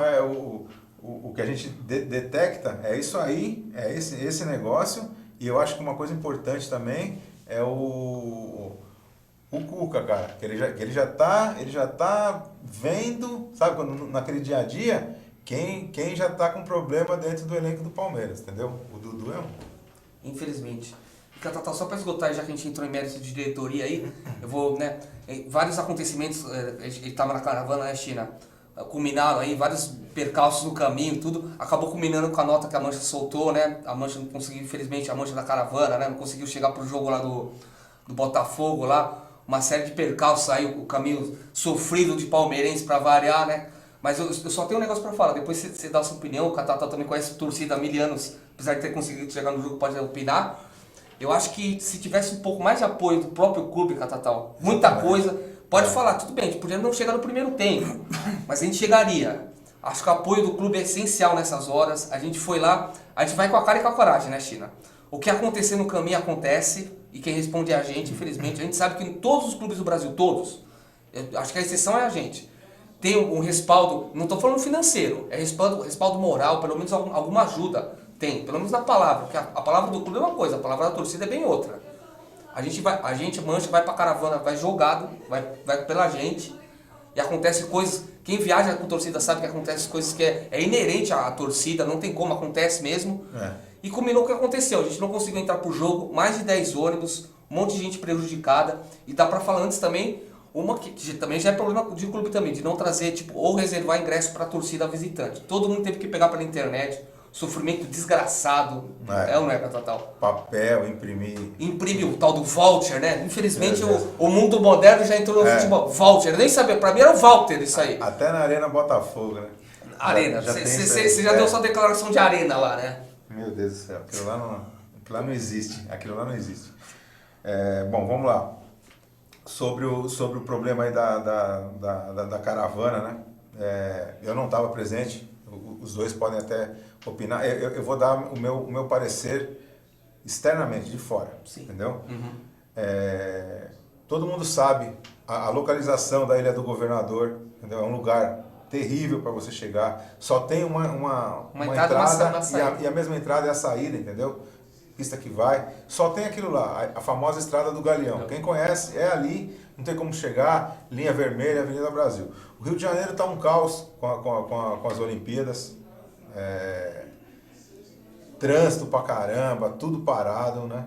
o que a gente detecta é isso aí, é esse negócio. E eu acho que uma coisa importante também é o Cuca, cara. Que ele já tá vendo, sabe, naquele dia a dia, quem já tá com problema dentro do elenco do Palmeiras, entendeu? O Dudu é um. Infelizmente. Catatal, só para esgotar, já que a gente entrou em mérito de diretoria aí, eu vou, vários acontecimentos, ele estava na caravana, né, China, culminaram aí, vários percalços no caminho, tudo, acabou culminando com a nota que a Mancha soltou, né, a Mancha não conseguiu, infelizmente, a Mancha da caravana, né, não conseguiu chegar pro jogo lá do Botafogo lá, uma série de percalços aí, o caminho sofrido de palmeirense para variar, né, mas eu só tenho um negócio para falar, depois você dá a sua opinião, o Catatal também conhece a torcida há 1000 anos, apesar de ter conseguido chegar no jogo, pode opinar. Eu acho que se tivesse um pouco mais de apoio do próprio clube, Catatal, muita coisa, pode falar, tudo bem, a gente podia não chegar no primeiro tempo, mas a gente chegaria. Acho que o apoio do clube é essencial nessas horas. A gente foi lá, a gente vai com a cara e com a coragem, né, China? O que acontecer no caminho acontece e quem responde é a gente, infelizmente. A gente sabe que em todos os clubes do Brasil, todos, acho que a exceção é a gente, tem um respaldo, não estou falando financeiro, é respaldo moral, pelo menos alguma ajuda tem, pelo menos na palavra, porque a palavra do clube é uma coisa, a palavra da torcida é bem outra. A gente Mancha, vai pra caravana, vai jogado, vai pela gente, e acontece coisas, quem viaja com torcida sabe que acontece coisas que é inerente à torcida, não tem como, acontece mesmo. E combinou o que aconteceu, a gente não conseguiu entrar pro jogo, mais de 10 ônibus, um monte de gente prejudicada, e dá pra falar antes também, uma que também já é problema de clube também, de não trazer, tipo, ou reservar ingresso para a torcida visitante. Todo mundo teve que pegar pela internet, sofrimento desgraçado, ou não é, Catatal? Papel, imprimir. Imprime o tal do voucher, né? Infelizmente o mundo moderno já entrou no futebol. Voucher, eu nem sabia, pra mim era o Walter isso aí. Até na Arena Botafogo, né? Arena, você já deu sua declaração de arena lá, né? Meu Deus do céu, aquilo lá não existe. Aquilo lá não existe. Bom, vamos lá. Sobre o problema aí da caravana, né? Eu não estava presente, os dois podem até opinar. Eu vou dar o meu parecer externamente, de fora, entendeu? Todo mundo sabe a localização da Ilha do Governador, entendeu? É um lugar terrível para você chegar, só tem uma entrada e a mesma entrada é a saída, entendeu? Pista que vai, só tem aquilo lá, a famosa Estrada do Galeão. Quem conhece é ali, não tem como chegar, linha vermelha, Avenida Brasil. O Rio de Janeiro está um caos com as Olimpíadas, trânsito pra caramba, tudo parado, né?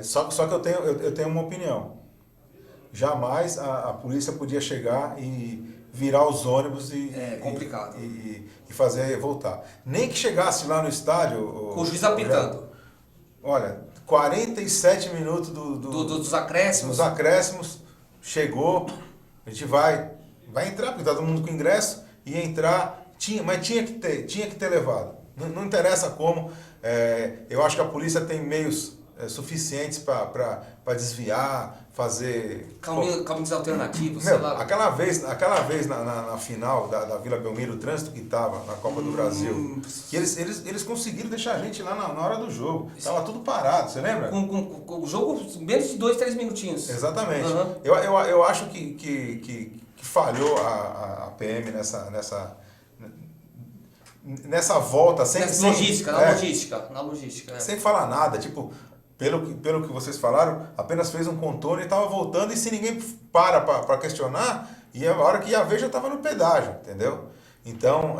Só que eu tenho uma opinião. Jamais a polícia podia chegar e virar os ônibus complicado. E fazer voltar. Nem que chegasse lá no estádio... Com o juiz apitando. Olha, 47 minutos dos acréscimos. Dos acréscimos, chegou, a gente vai entrar, porque tá todo mundo com ingresso, ia entrar, mas tinha que ter levado. Não interessa como, eu acho que a polícia tem meios suficientes para desviar, fazer... Caminhos alternativos, sei lá. Aquela vez na final da Vila Belmiro, o trânsito que estava na Copa do Brasil, que eles conseguiram deixar a gente lá na hora do jogo. Tava tudo parado, você lembra? Com o jogo menos de 2, 3 minutinhos. Exatamente. Eu acho que falhou a PM nessa volta. Na logística. Sem falar nada, tipo... Pelo que vocês falaram, apenas fez um contorno e estava voltando, e se ninguém para questionar, e a hora que ia ver já estava no pedágio, entendeu? Então,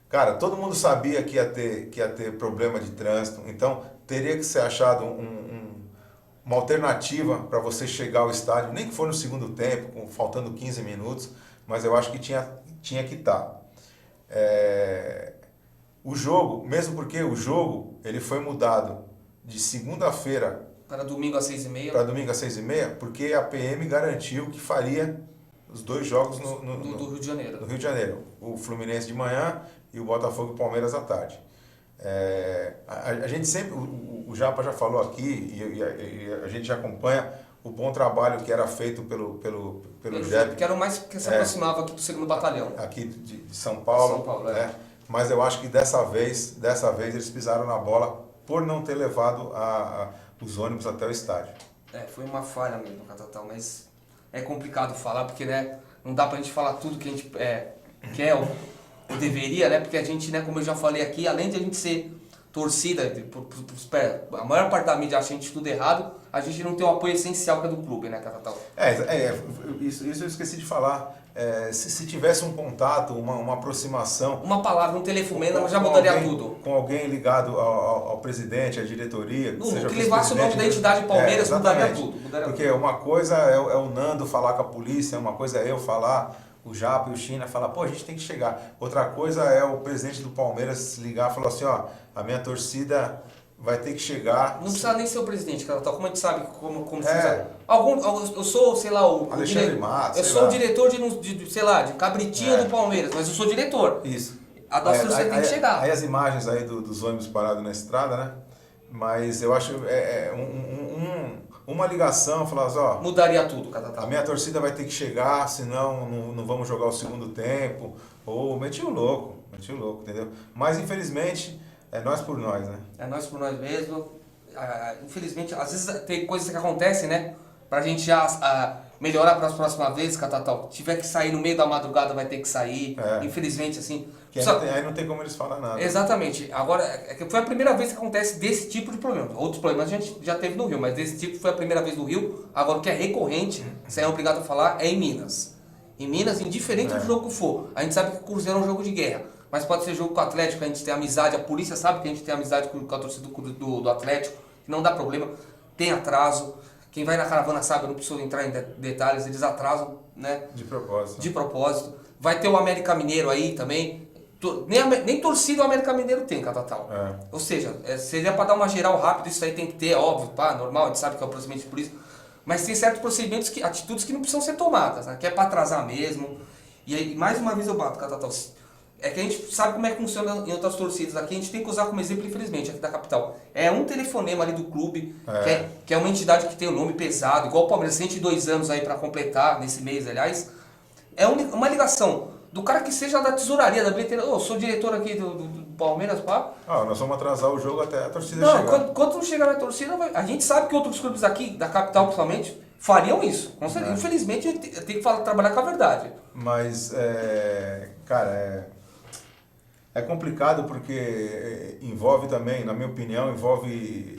cara, todo mundo sabia que ia ter problema de trânsito, então teria que ser achado uma alternativa para você chegar ao estádio, nem que for no segundo tempo, faltando 15 minutos, mas eu acho que tinha que estar. O jogo, mesmo porque o jogo ele foi mudado de segunda-feira para domingo às 6h30. Para domingo às 6h30, porque a PM garantiu que faria os dois jogos do Rio de Janeiro. No Rio de Janeiro. O Fluminense de manhã e o Botafogo e Palmeiras à tarde. A gente sempre, o Japa já falou aqui, e a gente já acompanha o bom trabalho que era feito pelo JEP. Que era o mais que se aproximava aqui do 2º Batalhão. Aqui de São Paulo. Mas eu acho que dessa vez eles pisaram na bola por não ter levado os ônibus até o estádio. Foi uma falha mesmo, Catatal, mas é complicado falar, porque, né, não dá pra gente falar tudo que a gente quer ou deveria, né, porque a gente, né, como eu já falei aqui, além de a gente ser torcida, a maior parte da mídia acha a gente tudo errado, a gente não tem o apoio essencial que é do clube, né, Catatal? Isso eu esqueci de falar. Se tivesse um contato, uma aproximação... Uma palavra, um telefonema, já mudaria tudo. Com alguém ligado ao presidente, à diretoria... Que levasse o nome da entidade Palmeiras, mudaria tudo. Porque uma coisa é o Nando falar com a polícia, uma coisa é eu falar, o Japa e o China falar, a gente tem que chegar. Outra coisa é o presidente do Palmeiras ligar e falar assim, a minha torcida... vai ter que chegar... Não precisa nem ser o presidente, Catatal, como a gente sabe como funciona. Eu sou, sei lá, o... Alexandre Matos, eu sou o diretor de cabritinho do Palmeiras, mas eu sou diretor. Isso. A nossa torcida tem que chegar. Aí as imagens aí dos ônibus parados na estrada, né? Mas eu acho uma ligação, falar assim, ó, Mudaria tudo, Catatal. a minha torcida vai ter que chegar, senão não vamos jogar o segundo tempo. Ou meti o louco, entendeu? Mas infelizmente é nós por nós, né? É nós por nós mesmo. Infelizmente, às vezes tem coisas que acontecem, né? Pra gente já melhorar para as próximas vezes, Catatal. Tiver que sair no meio da madrugada, vai ter que sair. Infelizmente, assim. Que aí não tem como eles falar nada. Exatamente. Agora, foi a primeira vez que acontece desse tipo de problema. Outros problemas a gente já teve no Rio, mas desse tipo foi a primeira vez no Rio. Agora, o que é recorrente, você é obrigado a falar, é em Minas. Em Minas, indiferente do jogo que for. A gente sabe que o Cruzeiro é um jogo de guerra. Mas pode ser jogo com o Atlético, a gente tem amizade, a polícia sabe que a gente tem amizade com a torcida do Atlético, que não dá problema, tem atraso. Quem vai na caravana sabe, eu não preciso entrar em detalhes, eles atrasam, né? De propósito. De propósito. Vai ter o América Mineiro aí também. Nem torcida o América Mineiro tem, Catatal. Ou seja, seria para dar uma geral rápido, isso aí tem que ter, óbvio, normal, a gente sabe que é o procedimento de polícia. Mas tem certos procedimentos, atitudes que não precisam ser tomadas, né? Que é para atrasar mesmo. E aí, mais uma vez eu bato, Catatal. É que a gente sabe como é que funciona em outras torcidas aqui, a gente tem que usar como exemplo, infelizmente, aqui da capital. É um telefonema ali do clube, que é uma entidade que tem o nome pesado, igual o Palmeiras, 102 anos aí para completar, nesse mês, aliás. É uma ligação do cara que seja da tesouraria, da bilheteria. Eu sou diretor aqui do Palmeiras, pá. Nós vamos atrasar o jogo até a torcida chegar. Quando não chegar na torcida, a gente sabe que outros clubes aqui, da capital principalmente, fariam isso. Infelizmente, a gente tem que trabalhar com a verdade. Mas, cara, é complicado porque envolve também, na minha opinião, envolve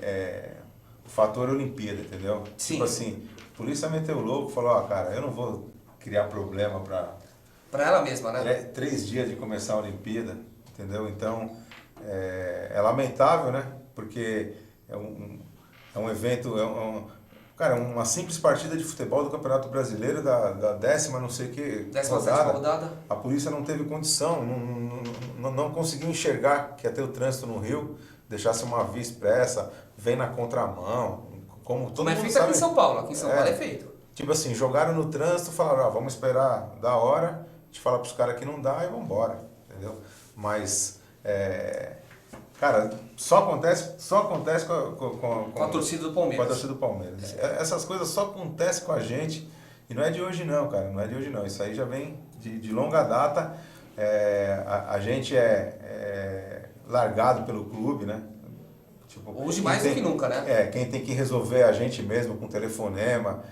o fator Olimpíada, entendeu? Sim. Tipo assim, a polícia meteu o louco e falou, cara, eu não vou criar problema Pra ela mesma, né? 3 dias de começar a Olimpíada, entendeu? Então, é lamentável, né? Porque é um evento, cara, uma simples partida de futebol do Campeonato Brasileiro, da 10ª, não sei o que, 17ª rodada. A polícia não teve condição, não conseguiu enxergar que ia ter o trânsito no Rio, deixasse uma via expressa, vem na contramão, como todo mundo feito sabe. aqui em São Paulo, é feito. Tipo assim, jogaram no trânsito, falaram, vamos esperar da hora, a gente fala pros caras que não dá e vamos embora, entendeu? Mas, cara, só acontece com a torcida do Palmeiras. Com a torcida do Palmeiras. Essas coisas só acontecem com a gente, e não é de hoje não, cara, não é de hoje não. Isso aí já vem de longa data. A gente é largado pelo clube, né? Tipo, hoje mais do que nunca, né? Quem tem que resolver a gente mesmo com telefonema,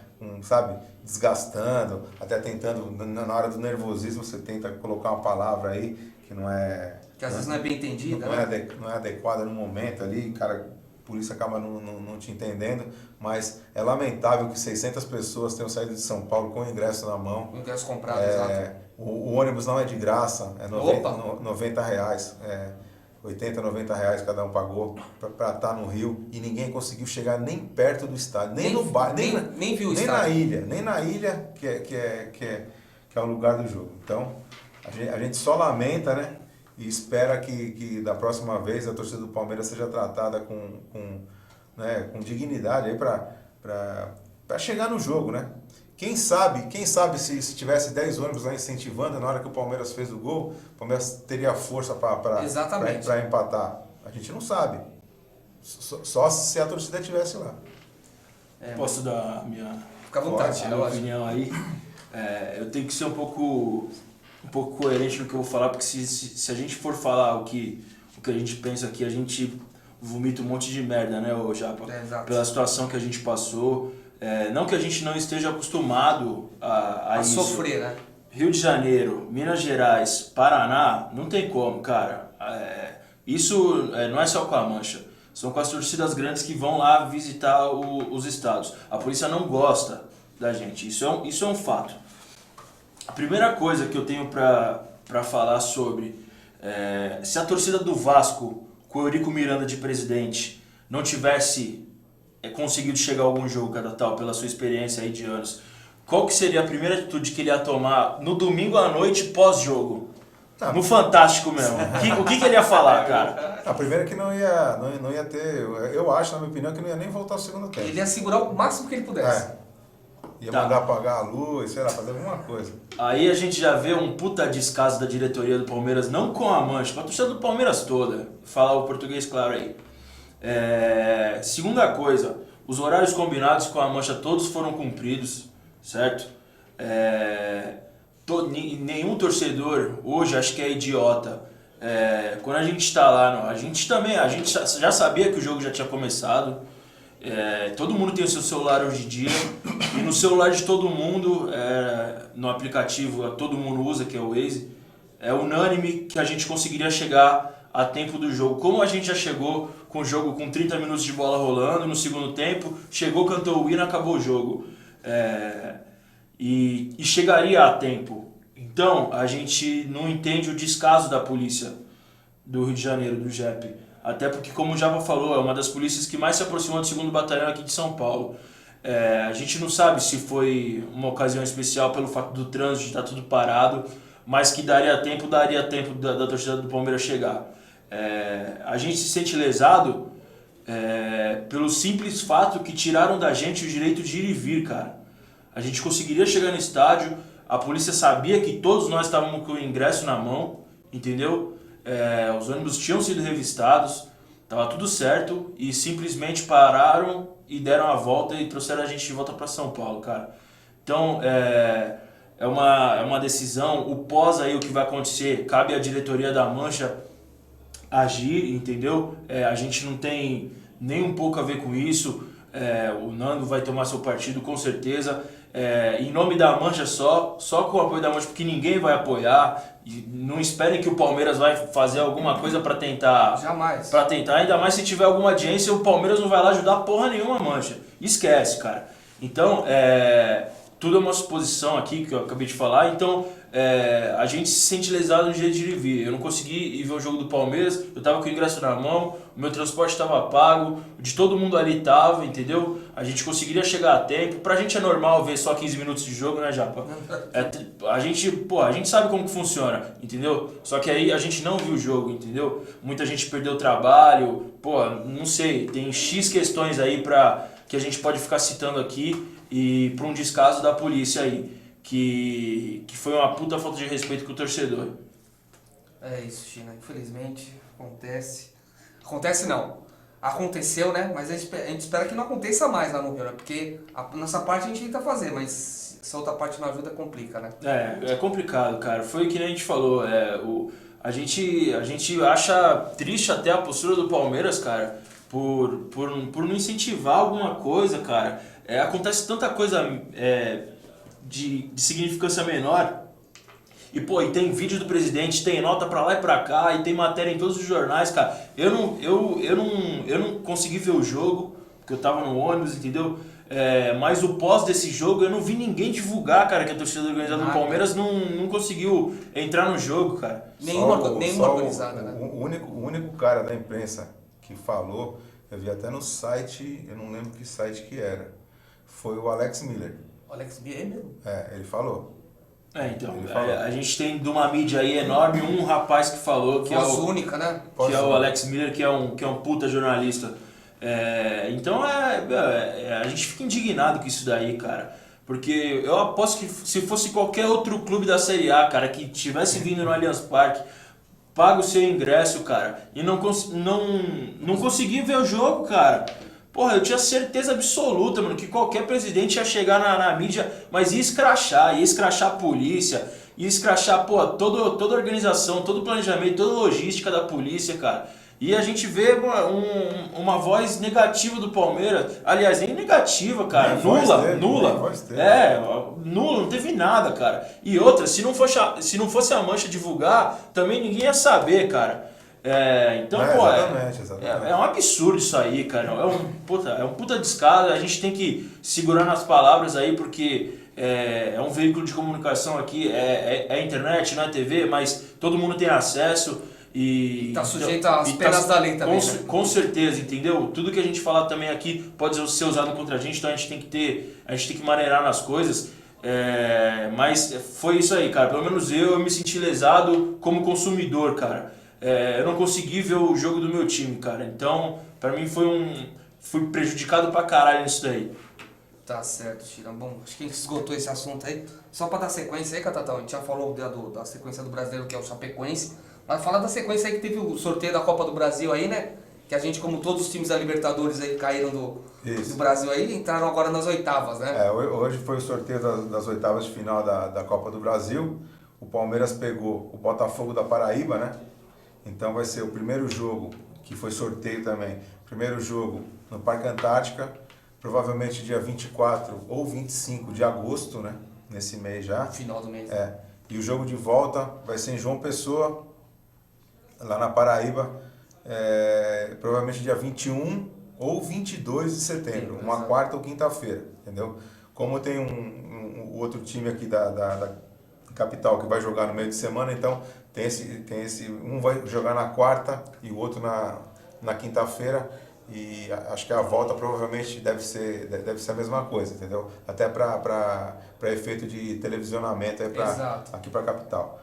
sabe, desgastando, até tentando, na hora do nervosismo, você tenta colocar uma palavra aí que não é... Que às vezes não é bem entendida, não é adequada no momento ali, cara, a polícia acaba não te entendendo, mas é lamentável que 600 pessoas tenham saído de São Paulo com o ingresso na mão. O ingresso comprado, exato. O ônibus não é de graça, é R$90, 80, R$90 cada um pagou para estar no Rio, e ninguém conseguiu chegar nem perto do estádio, nem no bar, nem viu o nem estádio. nem na ilha que é o lugar do jogo. Então, a gente só lamenta, né? E espera que da próxima vez a torcida do Palmeiras seja tratada com dignidade aí para chegar no jogo, né? Quem sabe se tivesse 10 ônibus lá incentivando na hora que o Palmeiras fez o gol, o Palmeiras teria força para empatar. A gente não sabe. Só se a torcida estivesse lá. Posso dar Fica à vontade, minha opinião aí? Eu tenho que ser um pouco coerente no que eu vou falar, porque se a gente for falar o que a gente pensa aqui, a gente vomita um monte de merda, né, Japa? Pela situação que a gente passou. Não que a gente não esteja acostumado a isso. Sofrer, né? Rio de Janeiro, Minas Gerais, Paraná, não tem como, cara. Isso não é só com a Mancha. São com as torcidas grandes que vão lá visitar os estados. A polícia não gosta da gente. Isso é um fato. A primeira coisa que eu tenho pra falar sobre... se a torcida do Vasco, com o Eurico Miranda de presidente, não tivesse conseguido chegar a algum jogo, Catatal, pela sua experiência aí de anos, qual que seria a primeira atitude que ele ia tomar no domingo à noite pós-jogo? No Fantástico mesmo. O que ele ia falar, cara? A primeira que não ia ter, eu acho, na minha opinião, que não ia nem voltar ao segundo tempo. Ele ia segurar o máximo que ele pudesse. Ia mandar apagar a luz, sei lá, fazer alguma coisa. Aí a gente já vê um puta descaso da diretoria do Palmeiras, não com a Mancha, com a torcida do Palmeiras toda. Falar o português claro aí. Segunda coisa, os horários combinados com a Mancha todos foram cumpridos, certo? Nenhum torcedor hoje acho que é idiota. Quando a gente está lá, a gente já sabia que o jogo já tinha começado. Todo mundo tem o seu celular hoje em dia, e no celular de todo mundo, no aplicativo todo mundo usa, que é o Waze, é unânime que a gente conseguiria chegar a tempo do jogo. Como a gente já chegou com o jogo com 30 minutos de bola rolando no segundo tempo, chegou, cantou o hino, acabou o jogo. E chegaria a tempo. Então a gente não entende o descaso da polícia do Rio de Janeiro, do JEP. Até porque, como o Japa falou, é uma das polícias que mais se aproximou do 2º Batalhão aqui de São Paulo. A gente não sabe se foi uma ocasião especial pelo fato do trânsito de estar tudo parado, mas que daria tempo da torcida do Palmeiras chegar. A gente se sente lesado pelo simples fato que tiraram da gente o direito de ir e vir, cara. A gente conseguiria chegar no estádio, a polícia sabia que todos nós estávamos com o ingresso na mão, entendeu? Os ônibus tinham sido revistados, estava tudo certo, e simplesmente pararam e deram a volta e trouxeram a gente de volta para São Paulo, cara. Então, é uma decisão, o pós aí, o que vai acontecer, cabe à diretoria da Mancha agir, entendeu? A gente não tem nem um pouco a ver com isso, o Nando vai tomar seu partido com certeza, em nome da Mancha só com o apoio da Mancha, porque ninguém vai apoiar. E não esperem que o Palmeiras vai fazer alguma coisa para tentar. Jamais. Para tentar, ainda mais se tiver alguma audiência, o Palmeiras não vai lá ajudar porra nenhuma a Mancha. Esquece, cara. Então, tudo é uma suposição aqui que eu acabei de falar. Então, a gente se sente lesado no jeito de ir e vir. Eu não consegui ir ver o jogo do Palmeiras, eu tava com o ingresso na mão, o meu transporte estava pago, de todo mundo ali tava, entendeu? A gente conseguiria chegar a tempo. Pra gente é normal ver só 15 minutos de jogo, né, Japa? A gente sabe como que funciona, entendeu? Só que aí a gente não viu o jogo, entendeu? Muita gente perdeu o trabalho, não sei, tem X questões aí que a gente pode ficar citando aqui e por um descaso da polícia aí. Que foi uma puta falta de respeito com o torcedor. É isso, China. Infelizmente, acontece. Acontece não. Aconteceu, né? Mas a gente espera que não aconteça mais lá no Rio, né? Porque a nossa parte a gente tenta fazer, mas se a outra parte não ajuda, complica, né? É complicado, cara. Foi o que a gente falou. A gente acha triste até a postura do Palmeiras, cara, por não incentivar alguma coisa, cara. Acontece tanta coisa... De significância menor, e tem vídeo do presidente, tem nota pra lá e pra cá, e tem matéria em todos os jornais, cara. Eu não consegui ver o jogo, porque eu tava no ônibus, entendeu? Mas o pós desse jogo eu não vi ninguém divulgar, cara, que a torcida organizada do Palmeiras não conseguiu entrar no jogo, cara. Nenhuma organizada, né? O único cara da imprensa que falou, eu vi até no site, eu não lembro que site que era, foi o Alex Miller. Alex Miller mesmo? Ele falou. Então, a gente tem de uma mídia aí enorme um rapaz que falou que única, né? Que é o Alex Miller, que é um puta jornalista. Então a gente fica indignado com isso daí, cara. Porque eu aposto que se fosse qualquer outro clube da Série A, cara, que tivesse vindo no Allianz Parque, paga o seu ingresso, cara, e não conseguia ver o jogo, cara. Porra, eu tinha certeza absoluta, mano, que qualquer presidente ia chegar na mídia, mas ia escrachar a polícia, ia escrachar, toda a organização, todo o planejamento, toda a logística da polícia, cara. E a gente vê uma voz negativa do Palmeiras, aliás, nem negativa, cara, nula. Nula, não teve nada, cara. E outra, se não fosse a Mancha divulgar, também ninguém ia saber, cara. Então, exatamente. É um absurdo isso aí, cara. É um puta descaso. A gente tem que segurar nas palavras aí, porque é um veículo de comunicação aqui, é internet, não é TV, mas todo mundo tem acesso. E tá sujeito às penas da lei também. Com certeza, entendeu? Tudo que a gente falar também aqui pode ser usado contra a gente, então a gente tem que maneirar nas coisas. Mas foi isso aí, cara. Pelo menos eu me senti lesado como consumidor, cara. Eu não consegui ver o jogo do meu time, cara. Então, pra mim fui prejudicado pra caralho nisso daí. Tá certo, China. Bom, acho que a gente esgotou esse assunto aí. Só pra dar sequência aí, Catatão, a gente já falou da sequência do brasileiro, que é o Chapecoense. Mas fala da sequência aí que teve o sorteio da Copa do Brasil aí, né? Que a gente, como todos os times da Libertadores aí caíram do Isso. Brasil aí, entraram agora nas oitavas, né? Hoje foi o sorteio das oitavas de final da Copa do Brasil. O Palmeiras pegou o Botafogo da Paraíba, né? Então vai ser o primeiro jogo, que foi sorteio também. Primeiro jogo no Parque Antártica, provavelmente dia 24 ou 25 de agosto, né? Nesse mês já. Final do mês. E o jogo de volta vai ser em João Pessoa, lá na Paraíba, provavelmente dia 21 ou 22 de setembro, uma quarta ou quinta-feira, entendeu? Como tem um outro time aqui da capital que vai jogar no meio de semana, então tem esse um vai jogar na quarta e o outro na quinta-feira, e acho que a volta provavelmente deve ser a mesma coisa, entendeu? Até para efeito de televisionamento aí aqui para a capital.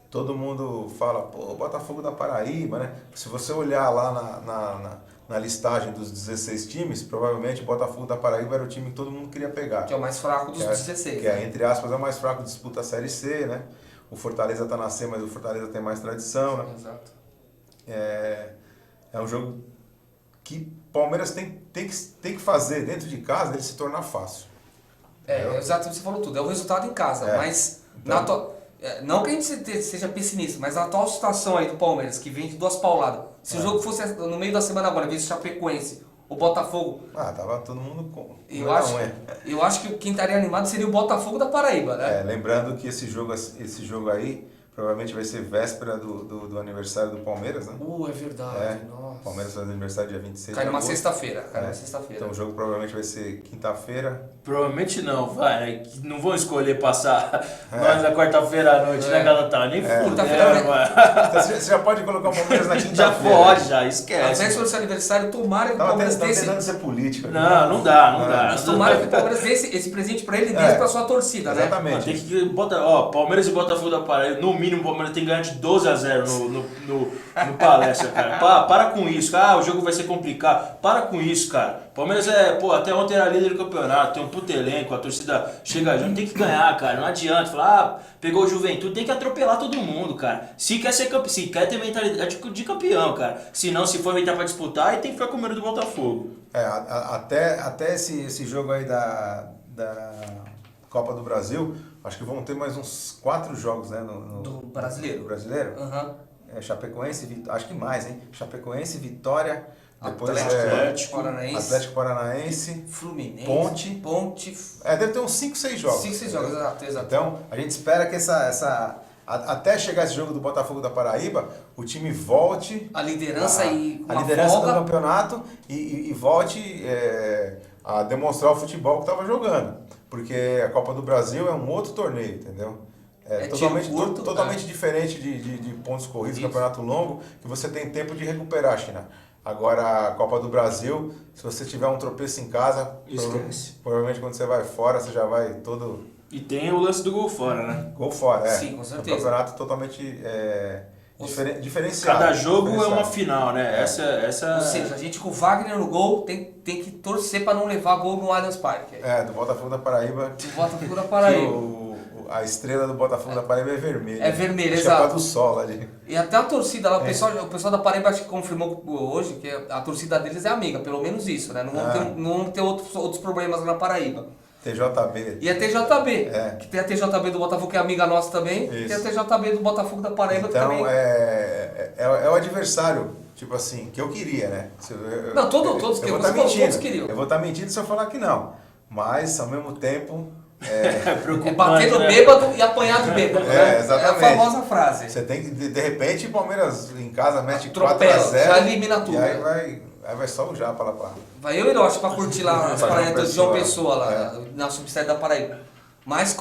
Todo mundo fala, pô, Botafogo da Paraíba, né? Se você olhar lá na listagem dos 16 times, provavelmente o Botafogo da Paraíba era o time que todo mundo queria pegar. Que é o mais fraco dos 16. Que entre aspas, é o mais fraco, disputa a Série C, né? O Fortaleza está na C, mas o Fortaleza tem mais tradição, né? Exato. É um jogo que o Palmeiras tem que fazer dentro de casa, ele se tornar fácil. Exato, você falou tudo. É o resultado em casa, mas então, não que a gente seja pessimista, mas na atual situação aí do Palmeiras, que vem de 2 pauladas, se o jogo fosse no meio da semana agora, vez Chapecoense, o Botafogo... tava todo mundo com... Eu acho que quem estaria animado seria o Botafogo da Paraíba, né? Lembrando que esse jogo aí provavelmente vai ser véspera do aniversário do Palmeiras, né? É verdade, nossa. O Palmeiras faz aniversário dia 26 Cai de numa agosto. sexta-feira, Então o jogo provavelmente vai ser quinta-feira. Provavelmente não, vai. Não vão escolher passar nós na quarta-feira à noite, né, Galatasaray? Nem Quinta-feira, Então você já pode colocar o Palmeiras na quinta-feira. Já pode, já, A esquece. véspera do seu aniversário, tomara que o Tava Palmeiras dê esse... tentando ser político. Não dá. Mas tomara que o Palmeiras dê esse presente pra ele e dê pra sua torcida, né? Exatamente. Tem que botar, Palmeiras e Botafogo da Paraíba, no mínimo o Palmeiras tem que ganhar de 12-0 no Palestra, cara. Para com isso, cara. O jogo vai ser complicado. Para com isso, cara. Palmeiras até ontem era líder do campeonato, tem um puto elenco, a torcida chega junto, tem que ganhar, cara. Não adianta falar, pegou o Juventude, tem que atropelar todo mundo, cara. Se quer ser campeão, se quer ter mentalidade de campeão, cara. Se não, se for entrar pra disputar, aí tem que ficar com o número do Botafogo. Até esse jogo aí da Copa do Brasil, acho que vão ter mais uns 4 jogos, né? Do brasileiro. Do brasileiro? Chapecoense, acho que mais, hein? Chapecoense, Vitória, depois Atlético Paranaense, Fluminense, Ponte. Deve ter uns 5, 6 jogos. 5, 6 jogos, exato. Então, a gente espera que até chegar esse jogo do Botafogo da Paraíba, o time volte a liderança do campeonato e volte a demonstrar o futebol que estava jogando. Porque a Copa do Brasil é um outro torneio, entendeu? Totalmente diferente de pontos corridos, campeonato longo, que você tem tempo de recuperar, China. Agora, a Copa do Brasil, se você tiver um tropeço em casa, provavelmente quando você vai fora, você já vai todo... E tem o lance do gol fora, né? Gol fora, Sim, com certeza. Um campeonato totalmente diferenciado. Cada jogo é uma final, né? Ou seja, a gente com o Wagner no gol tem que torcer para não levar gol no Allianz Parque. Do Botafogo da Paraíba. Do Botafogo da Paraíba. A estrela do Botafogo da Paraíba é vermelha. É vermelha, exato. É do sol ali. E até a torcida lá, o pessoal da Paraíba acho que confirmou hoje que a torcida deles é amiga, pelo menos isso, né? Não vão ter outros problemas na Paraíba. TJB. E a TJB, que tem a TJB do Botafogo, que é amiga nossa também, Isso. tem a TJB do Botafogo da Paraíba, então, que também... é o adversário, tipo assim, que eu queria, né? Não, todos queriam. Eu vou estar mentindo se eu falar que não. Mas, ao mesmo tempo... É bater no bêbado e apanhar do bêbado, né? Exatamente. É a famosa frase. Você tem que, de repente, o Palmeiras em casa mete 4-0. Já elimina tudo. E aí vai só o Japa lá pra... Vai eu e Hiroshi pra curtir lá as praias de João Pessoa, lá na subsede da Paraíba. Mas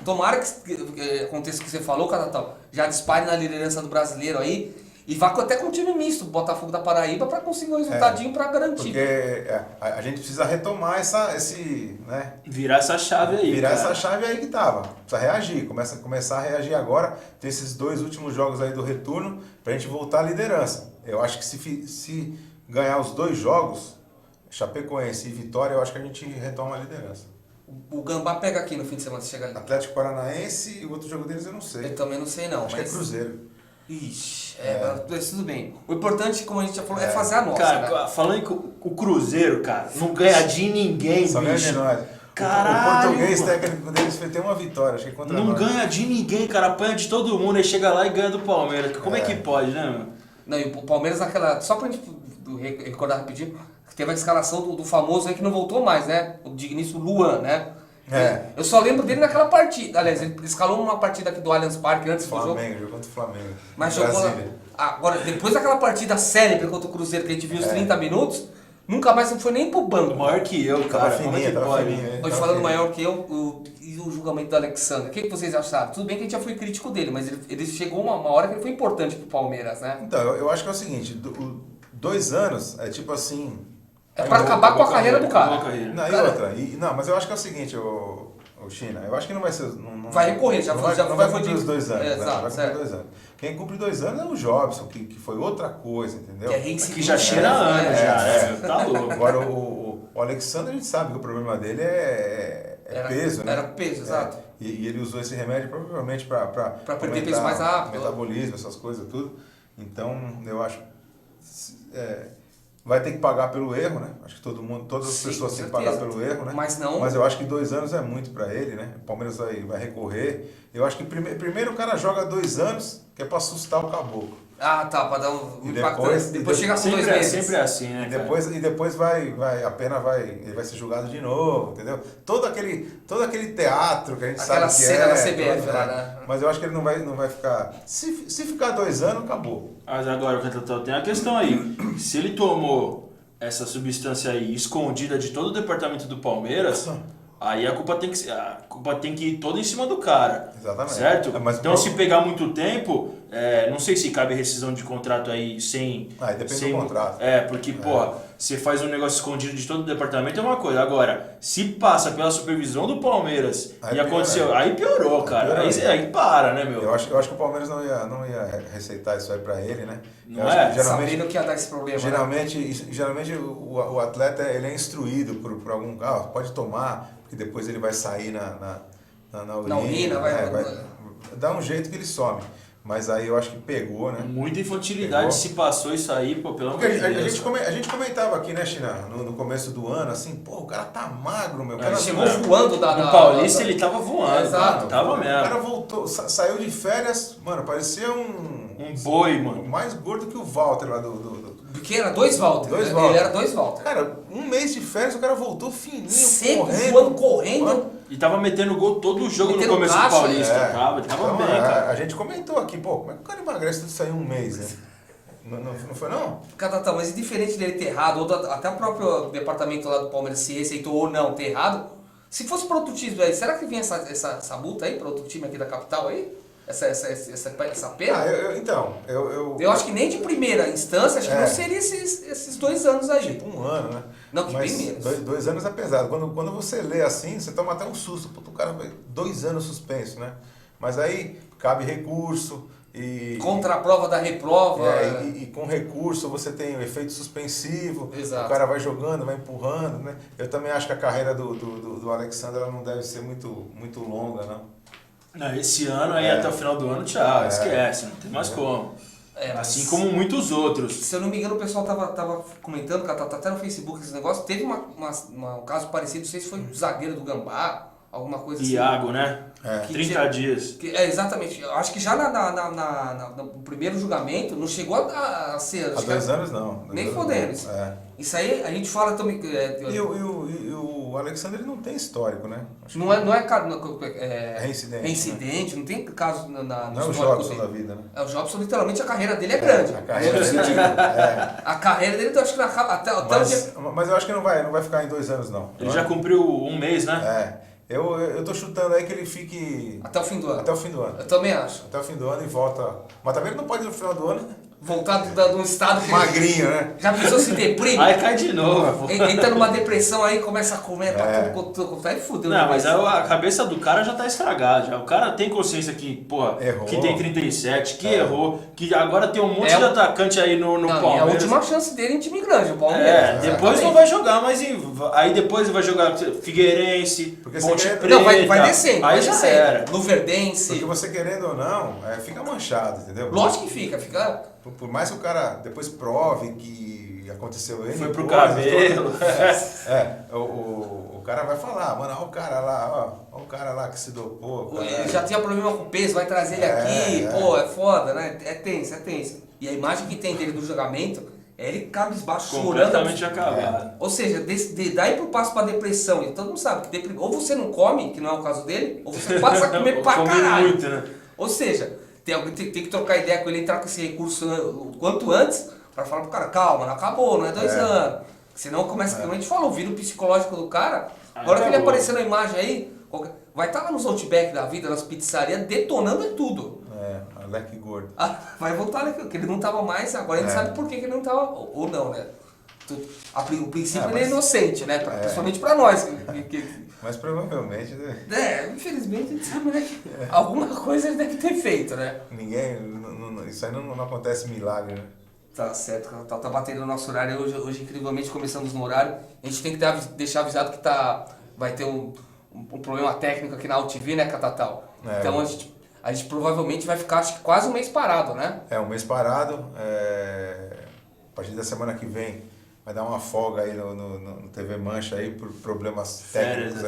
tomara que aconteça o que você falou, Catatal, já dispare na liderança do brasileiro aí e vá até com o time misto, Botafogo da Paraíba, pra conseguir um resultadinho pra garantir. Porque a gente precisa retomar né? Virar essa chave aí. Essa chave aí que tava. Precisa reagir. Começar a reagir agora. Ter esses 2 últimos jogos aí do retorno pra gente voltar à liderança. Eu acho que se ganhar os 2 jogos, Chapecoense e Vitória, eu acho que a gente retoma a liderança. O Gambá pega aqui no fim de semana, se chegar ali. Atlético Paranaense e o outro jogo deles eu não sei. Eu também não sei não. Acho que é Cruzeiro. Ixi, mas tudo bem. O importante, como a gente já falou, é fazer a nossa, Cara, né? falando que o Cruzeiro, cara, não ganha de ninguém, Só ganha de bicho. nós. Caralho, o português mano. técnico deles tem uma vitória, acho que contra Não nós. ganha de ninguém, cara. Apanha de todo mundo, aí chega lá e ganha do Palmeiras. Como é que pode, né, meu? Não, e o Palmeiras naquela... Só pra gente recordar rapidinho, que teve a escalação do famoso aí que não voltou mais, né? O digníssimo Luan, né? Eu só lembro dele naquela partida. Aliás, ele escalou uma partida aqui do Allianz Parque antes do jogo. Flamengo, jogou contra o Flamengo. Mas jogou lá. Brasília. Agora, depois daquela partida célebre contra o Cruzeiro, que a gente viu os 30 minutos, nunca mais não foi nem pro banco. Maior que eu, cara. Tava Como é que fininho, tava pode? fininho. Hoje tava falando fininho. maior que eu, e o julgamento do Alexandre. O que vocês acharam? Tudo bem que a gente já foi crítico dele, mas ele chegou uma hora que ele foi importante pro Palmeiras, né? Então, eu acho que é o seguinte, 2 anos é tipo assim... É pra acabar com a carreira do cara. Não, e Cara, outra, não, mas eu acho que é o seguinte, o China, eu acho que não vai ser... Não, Vai recorrer, já não foi- vai, já não foi vai cumprir de- os 2 anos, É, né? exato, Não vai certo. cumprir 2 anos. Quem cumpre 2 anos é o Jobson, que foi outra coisa, entendeu? Que é reincidente, Que já cheira anos, né? já. Meu, tá louco. Agora o Alexandre, a gente sabe que o problema dele é peso, né? Era peso, exato. E ele usou esse remédio provavelmente para perder peso mais rápido. metabolismo, essas coisas, tudo. Então, eu acho vai ter que pagar pelo erro, né? Acho que todas as Sim, pessoas com têm que pagar certeza. pelo erro, né? Mas não- Mas eu acho que 2 anos é muito para ele, né? O Palmeiras vai recorrer. Eu acho que primeiro o cara joga 2 anos, que é para assustar o caboclo. Ah, tá, pra dar um E impacto. depois- Depois chega com 2 Sempre, meses. sempre é assim, né, cara? E depois a pena ele vai ser julgado de novo, entendeu? Todo aquele teatro que a gente Aquela sabe que cena é. da CBF todo, lá, né? Mas eu acho que ele não vai ficar. Se ficar 2 anos, acabou. Mas agora, tem a questão aí. Se ele tomou essa substância aí escondida de todo o departamento do Palmeiras, aí a culpa tem que ir toda em cima do cara. Exatamente. Certo? Mas então, se pegar muito tempo, não sei se cabe rescisão de contrato aí sem... Aí depende sem, do contrato. Porque, porra, você faz um negócio escondido de todo o departamento é uma coisa. Agora, se passa pela supervisão do Palmeiras Aí e aconteceu... piora. Aí piorou, cara. Piorou. Aí para, né, meu? Eu acho que o Palmeiras não ia receitar isso aí pra ele, né? Não Eu acho é? que geralmente, Sabendo que ia dar esse problema. né? geralmente o atleta ele é instruído por algum. Pode tomar, porque depois ele vai sair na urina. Na urina, vai- Dá um jeito que ele some. Mas aí eu acho que pegou, né? Muita infantilidade Pegou. se passou isso aí, pô, pelo amor Porque de Deus. a gente comentava aqui, né, China, no começo do ano, assim, pô, o cara tá magro, meu. O cara Ele chegou voando da... No Paulista ele tava voando, Exato. tava O mesmo. cara voltou, saiu de férias, mano, parecia Um boi, mano. mais gordo que o Walter lá do... Porque era 2 Walter. Dois Ele Walter. era 2 Walter. Cara, 1 mês de férias, o cara voltou fininho, Seco, correndo. voando, correndo. E tava metendo gol todo o jogo Metendo no começo caixa, do Paulista. É. Tava Então, bem, cara. a gente comentou aqui, pô, como é que o cara emagrece tudo isso aí em 1 mês, né? Não foi não? Tá, mas diferente dele ter errado, ou até o próprio departamento lá do Palmeiras se receitou ou não ter errado, se fosse para outro time aí, será que vinha essa multa aí para outro time aqui da capital aí? Essa pena? Eu acho que nem de primeira instância, acho que não seria esses 2 anos aí. Tipo 1 ano, né? Não, que Mas bem menos. 2 anos é pesado. Quando você lê assim, você toma até um susto. Pô, o cara vai 2 anos suspenso, né? Mas aí cabe recurso e... Contra a prova da reprova. E com recurso você tem o efeito suspensivo, Exato. o cara vai jogando, vai empurrando, né? Eu também acho que a carreira do Alexandre ela não deve ser muito longa, não. Não, esse ano aí até o final do ano, tchau, esquece, não tem mais como. Mas, Assim como muitos outros. se eu não me engano, o pessoal tava comentando, tá até no Facebook esse negócio, teve um caso parecido, não sei se foi o zagueiro do Gambá, alguma coisa assim. Iago, né? Que 30 dias. Exatamente. Eu acho que já no primeiro julgamento não chegou a ser. Há 2 anos não. Nem fodendo. Isso aí a gente fala também. E o Alexandre ele não tem histórico, né? Acho Não que é reincidente. reincidente, não tem caso na não é o histórico Jobson dele. da vida, né? O Jobson, literalmente, a carreira dele é grande. A carreira No dele sentido. é. A carreira dele, eu acho que até o dia. Mas eu acho que não vai ficar em 2 anos, não. Ele já cumpriu 1 mês, né? Eu tô chutando aí que ele fique Até o fim do ano. até o fim do ano. Eu também acho. Até o fim do ano e volta. Mas também ele não pode ir no final do ano voltar de um estado que... Magrinho, né? Já pensou se deprime? Aí cai de novo. Entra numa depressão aí, começa a comer pra tudo, aí fudeu. Não, mas a cabeça do cara já tá estragada. Já. O cara tem consciência que, porra, Errou. que tem 37, que errou, que agora tem um monte de atacante aí no não, Palmeiras. é a última chance dele em time grande, o Palmeiras. Depois não vai jogar, mas aí depois vai jogar Figueirense, Porque Ponte você Preta. Não, vai descendo, aí vai já descendo. era. Porque Luverdense. você querendo ou não, fica manchado, entendeu? Lógico que fica. Por mais que o cara depois prove que aconteceu ele. Foi pro cabelo. O cara vai falar, mano, olha o cara lá, ó o cara lá que se dopou. Ele já tinha problema com o peso, vai trazer ele aqui, pô, é foda, né? É tenso. E a imagem que tem dele do julgamento é ele cabisbaixo, chorando. Completamente acabado. Ou seja, daí pro passo pra depressão, e todo mundo sabe que ou você não come, que não é o caso dele, ou você passa a comer pra Come caralho. muito, né? Ou seja, tem que trocar ideia com ele, entrar com esse recurso o quanto antes, pra falar pro cara, calma, não acabou, não é 2 anos. Senão começa, como a gente falou, vira o psicológico do cara. Agora que ele aparecer na imagem aí, vai estar lá nos Outback da vida, nas pizzarias, detonando tudo. Alec gordo. Vai voltar, né? Porque ele não tava mais, agora a gente sabe por que ele não tava, ou não, né? O princípio ele é inocente, né? Principalmente pra nós. Mas provavelmente... Né? Infelizmente a gente sabe, né? Que alguma coisa ele deve ter feito, né? Isso aí não acontece milagre, né? Tá certo, tá batendo no nosso horário. Hoje incrivelmente, começamos no horário. A gente tem que deixar avisado que vai ter um problema técnico aqui na UTV, né, Catatal? Então a gente provavelmente vai ficar, acho que quase um mês parado, né? Um mês parado. A partir da semana que vem vai dar uma folga aí no TV Mancha aí por problemas técnicos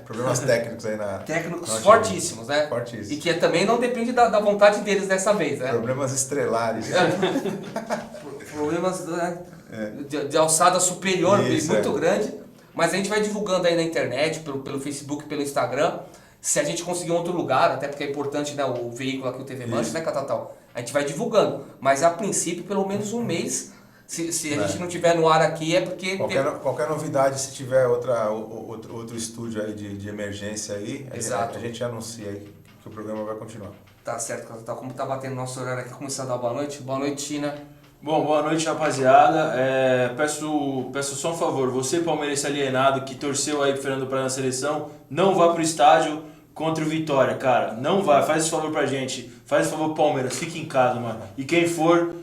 problemas técnicos aí na... Técnicos fortíssimos, né? Fortíssimos. E que também não depende da vontade deles dessa vez, né? Problemas estrelares. Problemas de alçada superior, muito grande. Mas a gente vai divulgando aí na internet, pelo Facebook, pelo Instagram. Se a gente conseguir um outro lugar, até porque é importante, né, o veículo aqui, o TV Mancha, né, Catatal? A gente vai divulgando. Mas a princípio, pelo menos um mês, se a gente não tiver no ar aqui, é porque... Qualquer novidade, se tiver outro estúdio aí de emergência aí, a gente anuncia aí que o programa vai continuar. Tá certo, Catatal. Como tá batendo nosso horário aqui, começando a dar boa noite. Boa noite, Tina. Bom, boa noite, rapaziada. Peço só um favor, você palmeirense alienado que torceu aí pro Fernando Praz na seleção, não vá pro estádio contra o Vitória, cara. Não vá, faz esse favor pra gente. Faz esse favor, Palmeiras, fique em casa, mano. E quem for,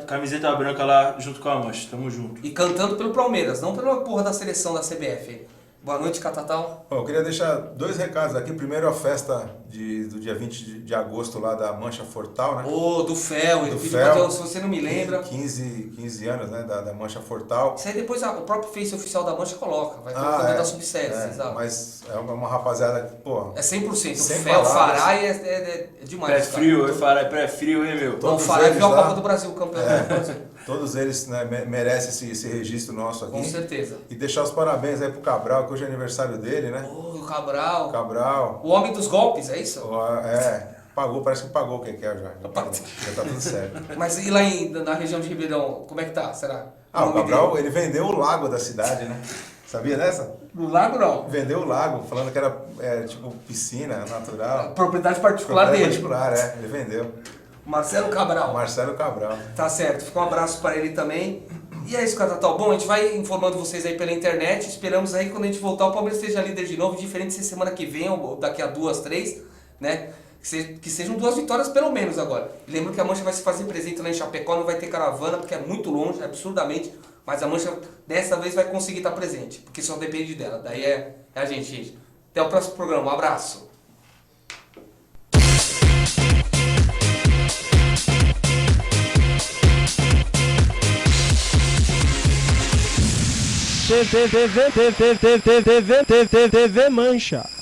camiseta branca lá junto com a Mancha, tamo junto. E cantando pelo Palmeiras, não pela porra da seleção da CBF. Boa noite, Catatal. Eu queria deixar 2 recados aqui. Primeiro, a festa do dia 20 de agosto lá da Mancha Fortal, né? Do FEL. Se você não me lembra. 15 anos, né? Da Mancha Fortal. Isso aí depois o próprio Face oficial da Mancha coloca. Vai colocando da subsérie, sabe? Mas é uma rapaziada que, pô... É 100%. Sem o FEL, palavras. Farai é demais. Pré-frio, pré-frio, hein, meu? O Farai viu a Copa do Brasil, campeão do Brasil. Todos eles, né, merecem esse registro nosso aqui. Com certeza. E deixar os parabéns aí pro Cabral, que hoje é aniversário dele, né? O Cabral. Cabral. O homem dos golpes, é isso? Pagou, parece que pagou o que quer já. Já tá tudo certo. Mas e lá na região de Ribeirão, como é que tá? Será? O Cabral, ele vendeu o lago da cidade, né? Sabia dessa? No lago não. Vendeu o lago, falando que era tipo piscina natural. Propriedade particular dele. Particular, ele vendeu. Marcelo Cabral. Marcelo Cabral. Tá certo, fica um abraço para ele também. E é isso, Catatal. Bom, a gente vai informando vocês aí pela internet. Esperamos aí que quando a gente voltar o Palmeiras esteja líder de novo, diferente se semana que vem ou daqui a 2, 3, né? Que sejam 2 vitórias pelo menos agora. E lembro que a Mancha vai se fazer presente lá em Chapecó, não vai ter caravana porque é muito longe, absurdamente. Mas a Mancha dessa vez vai conseguir estar presente, porque só depende dela. Daí é a gente. Até o próximo programa. Um abraço. TV Mancha.